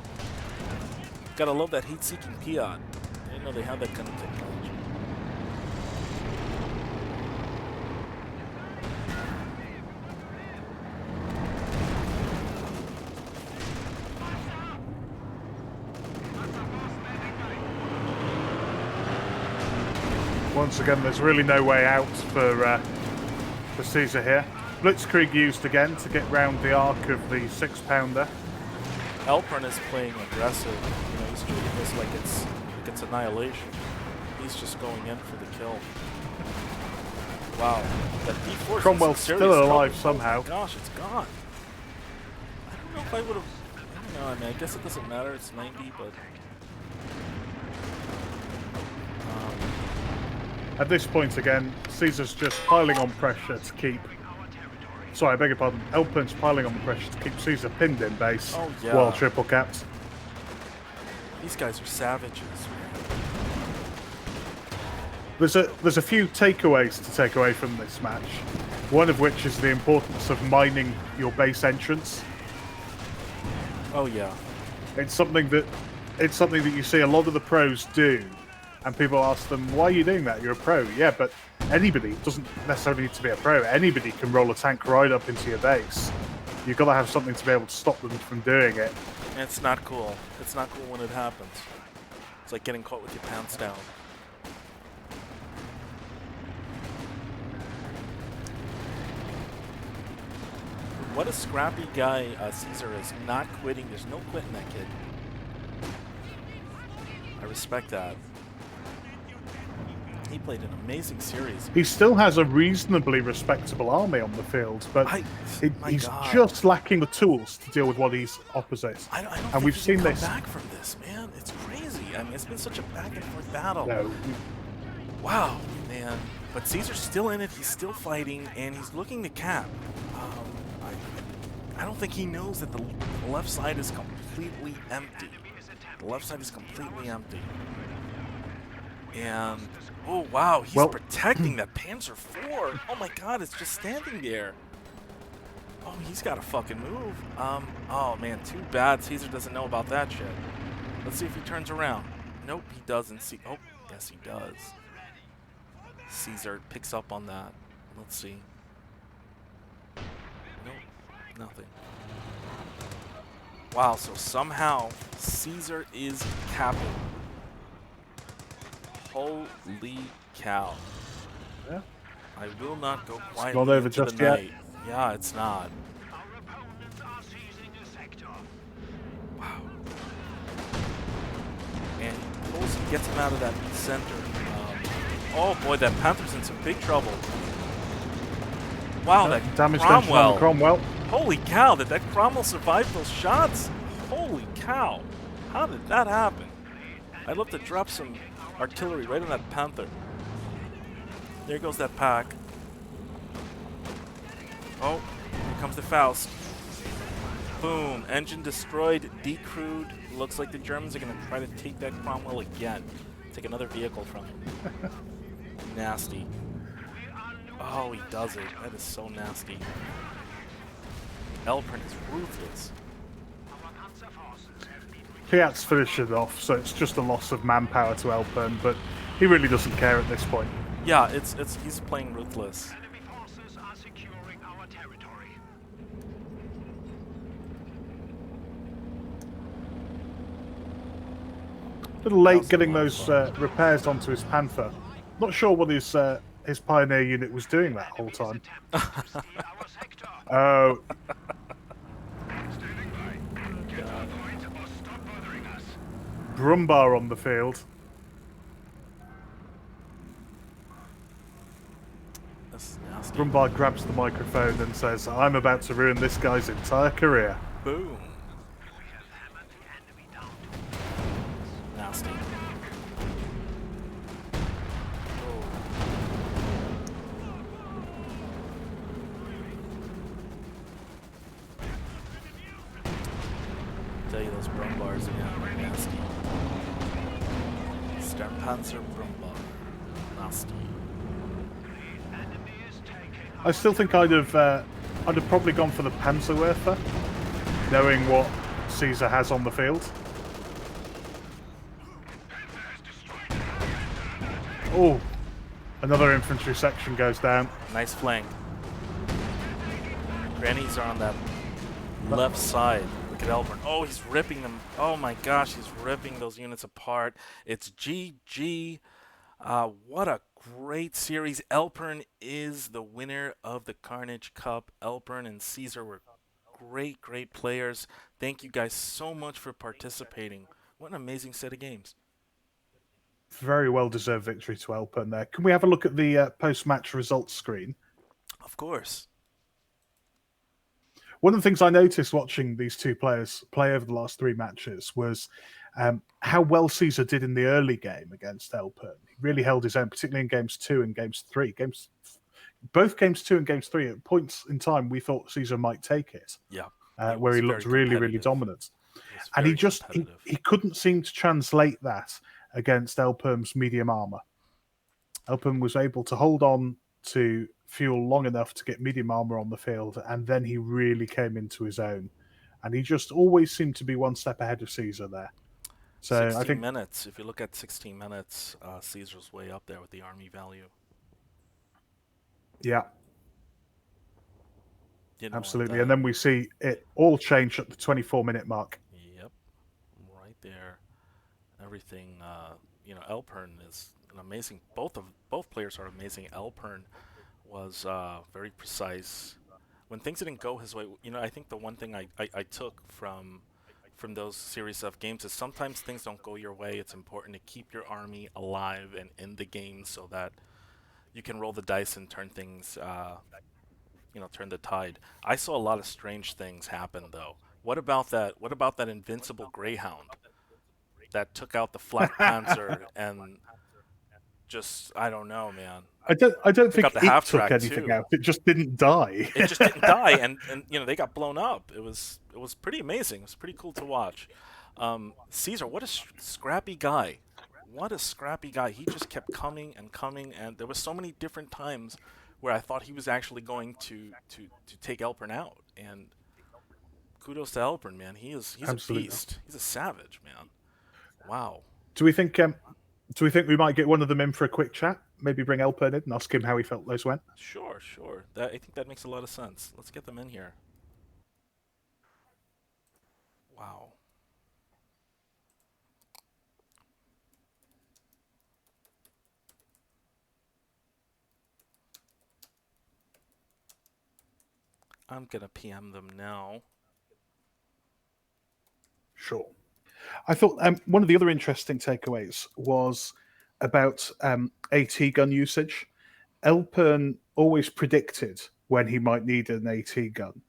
Gotta love that heat seeking peon. I didn't know they had that kind of technology. Once again, there's really no way out for for Caesar here. Blitzkrieg used again to get round the arc of the 6-pounder. Elpern is playing aggressive. You know, he's treating this like it's annihilation. He's just going in for the kill. Wow, that D4 Cromwell's still alive somehow. Oh my gosh, it's gone. I don't know if I would have. I don't know. I mean, I guess it doesn't matter. It's 90, but. At this point again, Caesar's just piling on pressure to keep... Sorry, I beg your pardon. Elpern's piling on the pressure to keep Caesar pinned in base while triple capped. These guys are savages. There's a few takeaways to take away from this match. One of which is the importance of mining your base entrance. Oh yeah. It's something that you see a lot of the pros do. And people ask them, why are you doing that? You're a pro. Yeah, but anybody, doesn't necessarily need to be a pro, anybody can roll a tank right up into your base. You've got to have something to be able to stop them from doing it. It's not cool. It's not cool when it happens. It's like getting caught with your pants down. What a scrappy guy Caesar is. Not quitting. There's no quitting that kid. I respect that. He played an amazing series. He still has a reasonably respectable army on the field, but he's just lacking the tools to deal with what he's opposite. I don't and think we've he seen can this. come back from this, man. It's crazy. I mean, it's been such a back and forth battle. No. Wow, man. But Caesar's still in it. He's still fighting, and he's looking to cap. I don't think he knows that the left side is completely empty. The left side is completely empty. And, oh wow, he's protecting that Panzer IV. Oh my god, it's just standing there. Oh, he's got to fucking move. Oh man, too bad Caesar doesn't know about that shit. Let's see if he turns around. Nope, he doesn't see. Oh, yes he does. Caesar picks up on that. Let's see. Nope, nothing. Wow, so somehow Caesar is capping. Holy cow. Yeah. I will not go quietly It's not over into just the yet. night. Yeah, it's not. Wow. And he pulls and gets him out of that center. Oh boy, that Panther's in some big trouble. Wow, that damage done to Cromwell. Holy cow, did that Cromwell survive those shots? Holy cow. How did that happen? I'd love to drop some artillery right on that Panther. There goes that pack. Oh, here comes the Faust. Boom. Engine destroyed, decrewed. Looks like the Germans are going to try to take that Cromwell again. Take another vehicle from him. Nasty. Oh, he does it. That is so nasty. Elpern is ruthless. Piat's finishing it off, so it's just a loss of manpower to Elpern, but he really doesn't care at this point. Yeah, he's playing ruthless. Enemy forces are securing our territory. A little late getting those repairs onto his Panther. Not sure what his Pioneer unit was doing that whole time. Oh. Brumbar on the field. That's nasty. Brumbar grabs the microphone and says, I'm about to ruin this guy's entire career. Boom. Nasty. Tell you those Brumbars again are nasty. Sternpanzer Brumbar. Nasty. I still think I'd have probably gone for the Panzerwerfer, knowing what Caesar has on the field. Oh, another infantry section goes down. Nice flank. Grannies are on that left side. Look at Elpern. Oh, he's ripping them. Oh my gosh, he's ripping those units apart. It's GG. What a great series. Elpern is the winner of the Carnage Cup. Elpern and Caesar were great, great players. Thank you guys so much for participating. What an amazing set of games. Very well deserved victory to Elpern there. Can we have a look at the post match results screen? Of course. One of the things I noticed watching these two players play over the last three matches was how well Caesar did in the early game against Elpern. He really held his own, particularly in games 2 and games 3. Both games 2 and games 3, at points in time, we thought Caesar might take it, Yeah. where he was looked very really, really competitive. dominant. It was And he very just competitive. he couldn't seem to translate that against Elpern's medium armor. Elpern was able to hold on to fuel long enough to get medium armor on the field, and then he really came into his own. And he just always seemed to be one step ahead of Caesar there. So 16 I think, minutes. If you look at 16 minutes, Caesar's way up there with the army value. yeah, Didn't absolutely. want And then we see it all change at the 24-minute mark. Yep. Right there. Everything. Elpern is an amazing. Both players are amazing. Elpern was very precise. When things didn't go his way, I think the one thing I took from those series of games is sometimes things don't go your way. It's important to keep your army alive and in the game so that you can roll the dice and turn things, turn the tide. I saw a lot of strange things happen though. What about that? What about that invincible Greyhound that took out the Flak Panzer and just I don't know, man. I don't Took think out the it half took track anything too. out. It just didn't die. It just didn't die, and they got blown up. It was pretty amazing. It was pretty cool to watch. Caesar, what a scrappy guy! What a scrappy guy! He just kept coming and coming, and there was so many different times where I thought he was actually going to take Elpern out. And kudos to Elpern, man. He's Absolutely. a beast. He's a savage, man. Wow. Do we think we might get one of them in for a quick chat? Maybe bring Elpern in and ask him how he felt those went. Sure. I think that makes a lot of sense. Let's get them in here. Wow. I'm gonna PM them now. Sure. I thought one of the other interesting takeaways was about AT gun usage. Elpern always predicted when he might need an AT gun.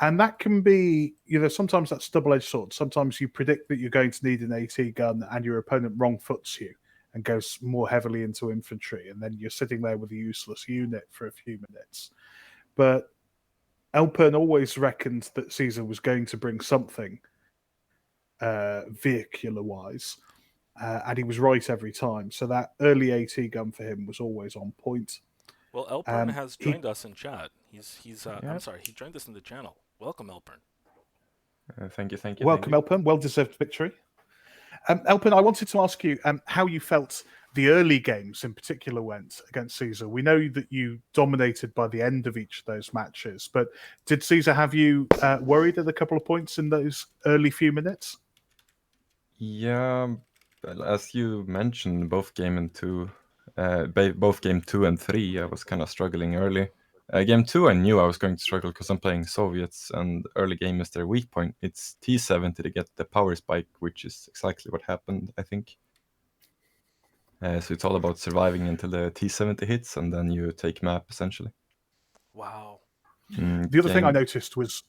And that can be, sometimes that's double-edged sword. Sometimes you predict that you're going to need an AT gun and your opponent wrong foots you and goes more heavily into infantry. And then you're sitting there with a useless unit for a few minutes. But Elpern always reckoned that Caesar was going to bring something vehicular-wise. And he was right every time. So that early AT gun for him was always on point. Well, Elpern has joined us in chat. He's Yeah. I'm sorry, he joined us in the channel. Welcome, Elpern. Thank you. Welcome, Elpern. Well-deserved victory. Elpern, I wanted to ask you how you felt the early games in particular went against Caesar. We know that you dominated by the end of each of those matches, but did Caesar have you worried at a couple of points in those early few minutes? Yeah, as you mentioned, both game 2 and 3, I was kind of struggling early. Game 2, I knew I was going to struggle because I'm playing Soviets, and early game is their weak point. It's T70 to get the power spike, which is exactly what happened, I think. So it's all about surviving until the T70 hits, and then you take map, essentially. Wow. The other thing I noticed was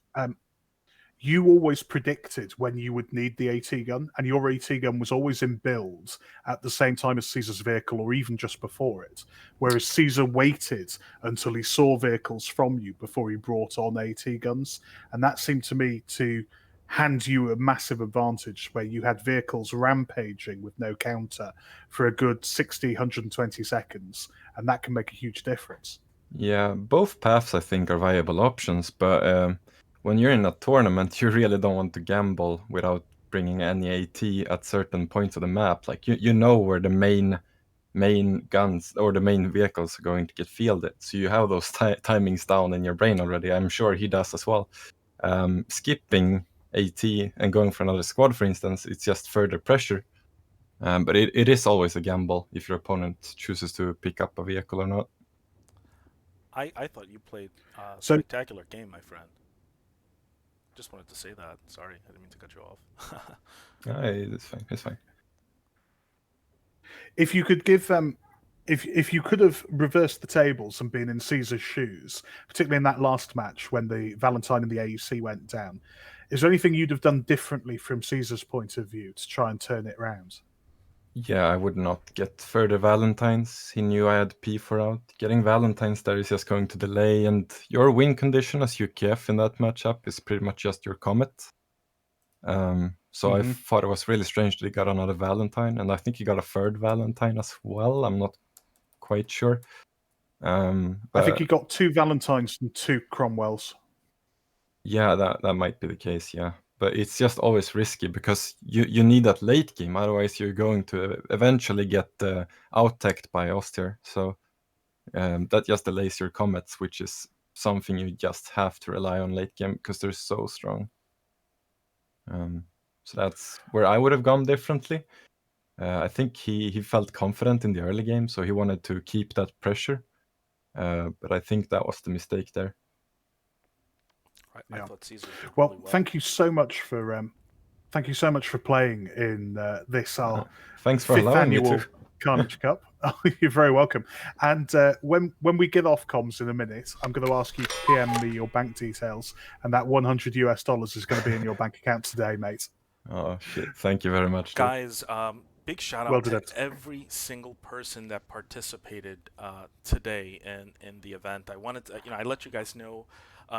you always predicted when you would need the AT gun, and your AT gun was always in build at the same time as Caesar's vehicle, or even just before it. Whereas Caesar waited until he saw vehicles from you before he brought on AT guns, and that seemed to me to hand you a massive advantage where you had vehicles rampaging with no counter for a good 60, 120 seconds, and that can make a huge difference. Yeah, both paths I think are viable options, but when you're in a tournament, you really don't want to gamble without bringing any AT at certain points of the map. Like you know where the main guns or the main vehicles are going to get fielded, so you have those timings down in your brain already. I'm sure he does as well. Skipping AT and going for another squad, for instance, it's just further pressure. But it is always a gamble if your opponent chooses to pick up a vehicle or not. I thought you played a So- spectacular game, my friend. Just wanted to say that. Sorry, I didn't mean to cut you off. It's fine. It's fine. If you could give if you could have reversed the tables and been in Caesar's shoes, particularly in that last match when the Valentine and the AUC went down, is there anything you'd have done differently from Caesar's point of view to try and turn it around? Yeah, I would not get further Valentines. He knew I had P4 out. Getting Valentines there is just going to delay, and your win condition as UKF in that matchup is pretty much just your Comet. So I thought it was really strange that he got another Valentine, and I think he got a third Valentine as well. I'm not quite sure. I But think he got 2 Valentines and 2 Cromwells. yeah, that might be the case, yeah. But it's just always risky because you need that late game, otherwise you're going to eventually get out-teched by Oster. So that just delays your Comets, which is something you just have to rely on late game because they're so strong. So that's where I would have gone differently. I think he felt confident in the early game, so he wanted to keep that pressure. But I think that was the mistake there. I thought Caesar did Well, really well. thank you so much for playing in this our Thanks for 5th allowing me annual to. Carnage Cup. Oh, you're very welcome. And when we get off comms in a minute, I'm going to ask you to PM me your bank details, and that $100 is going to be in your bank account today, mate. Oh shit! Thank you very much, dude. Guys, big shout out Well to done. every single person that participated today in the event. I wanted to, I let you guys know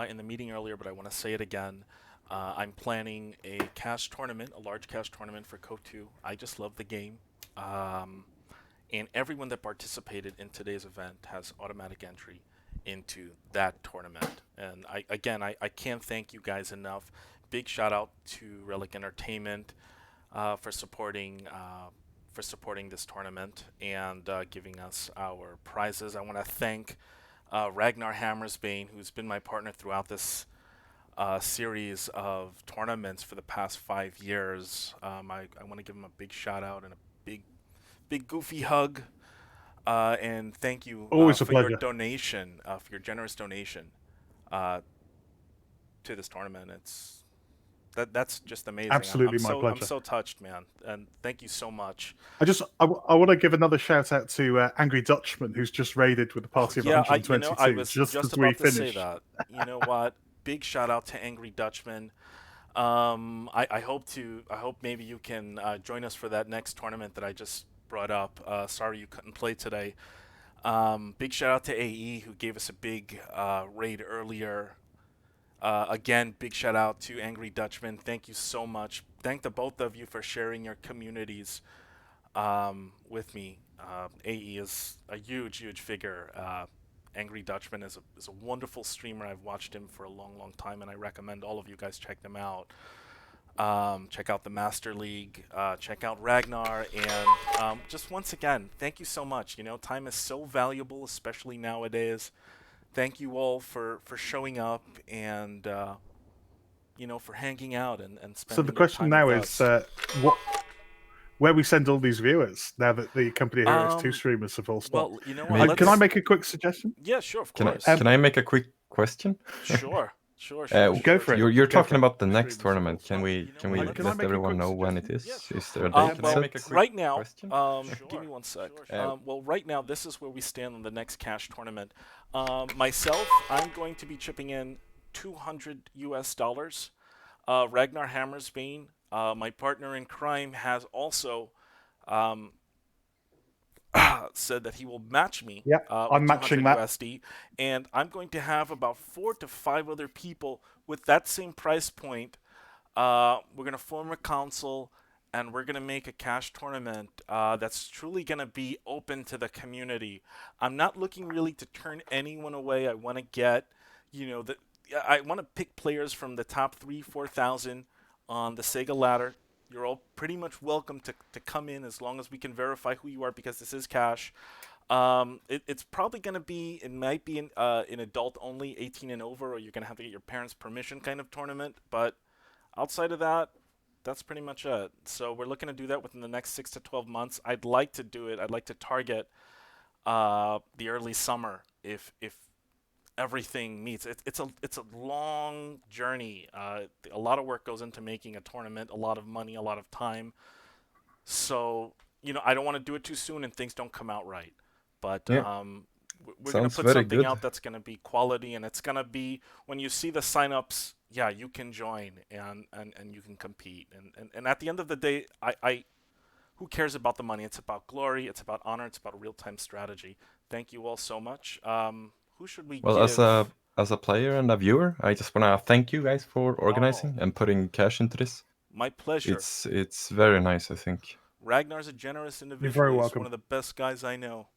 in the meeting earlier, but I want to say it again. I'm planning a cash tournament, a large cash tournament for KO2. I just love the game. And everyone that participated in today's event has automatic entry into that tournament. And I can't thank you guys enough. Big shout out to Relic Entertainment for supporting this tournament and giving us our prizes. I want to thank Ragnar Hammersbane, who's been my partner throughout this series of tournaments for the past 5 years. I want to give him a big shout out and a big goofy hug, and thank you Always a for your pleasure. donation, for your generous donation to this tournament. That's just amazing. Absolutely my I'm pleasure. so touched, man, and thank you so much. I want to give another shout out to Angry Dutchman, who's just raided with a party of Yeah, 122. I was just just as we about to say finished. that. You know what? Big shout out to Angry Dutchman. I hope maybe you can join us for that next tournament that I just brought up. Sorry you couldn't play today. Big shout out to AE who gave us a big raid earlier. Again, big shout out to Angry Dutchman. Thank you so much. Thank the both of you for sharing your communities with me. AE is a huge figure. Angry Dutchman is a wonderful streamer. I've watched him for a long time, and I recommend all of you guys check them out. Check out the Master League. Check out Ragnar, and just once again, thank you so much. Time is so valuable, especially nowadays. Thank you all for showing up and for hanging out and spending So the your question time now with is, us. where we send all these viewers now that the Company of Heroes 2 Um, streamers have all stopped. Well, you know what? Can I let's- make a quick suggestion? Yeah, sure, of Can course. I make a quick question? Sure. Go for it. You're Go talking for it. about the next tournament. Can we Can I let make a everyone quick know when it suggestion? is? Is there a Well, date set? right now, question? give me one sec. Uh, Well, right now, this is where we stand on the next cash tournament. Myself, I'm going to be chipping in $200. Ragnar Hammersbane, my partner in crime, has also said that he will match me. Yeah, with I'm matching 200 that. USD, and I'm going to have about 4 to 5 other people with that same price point. We're gonna form a council, and we're gonna make a cash tournament that's truly gonna be open to the community. I'm not looking really to turn anyone away. I want to get, I want to pick players from the top 4,000 on the Sega ladder. You're all pretty much welcome to come in as long as we can verify who you are, because this is cash. It's probably going to be, it might be an adult only, 18 and over, or you're going to have to get your parents' permission kind of tournament. But outside of that, That's pretty much it. So we're looking to do that within the next 6 to 12 months. I'd like to do it. I'd like to target the early summer if everything meets. It's a long journey. A lot of work goes into making a tournament, a lot of money, a lot of time. So I don't want to do it too soon and things don't come out right. But Yeah. we're going to Sounds put very something good. out that's going to be quality, and it's going to be when you see the signups, yeah, you can join and you can compete. And at the end of the day, I who cares about the money? It's about glory, it's about honor, it's about real-time strategy. Thank you all so much. Who should we Well, give? as a player and a viewer, I just want to thank you guys for organizing Oh, and putting cash into this. my pleasure. It's very nice, I think. Ragnar's a generous You're individual. very He's welcome. one of the best guys I know.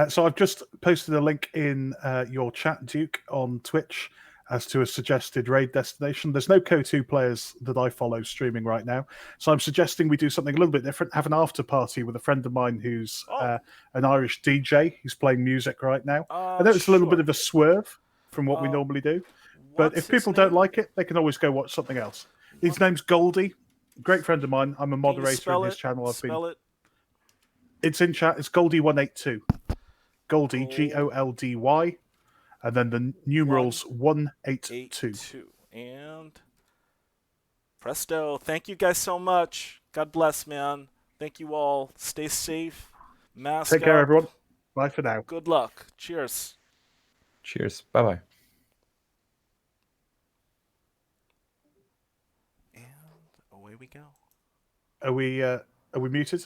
So I've just posted a link in your chat, Duke, on Twitch as to a suggested raid destination. There's no Co2 players that I follow streaming right now, so I'm suggesting we do something a little bit different. Have an after party with a friend of mine who's an Irish DJ who's playing music right now. I know it's a little bit Sure. of a swerve from what we normally do, but What's if his people don't name? like it, they can always go watch something else. His name's Goldie, great friend of mine. I'm a Can you moderator in spell his it? channel. Spell it. It's in chat. It's Goldie182. Goldie, Gold Goldy, and then the numerals 182. 82. And presto. Thank you guys so much. God bless, man. Thank you all. Stay safe. Mask Take care, up. everyone. Bye for now. Good luck. Cheers. Cheers. Bye bye. And away we go. Are we muted?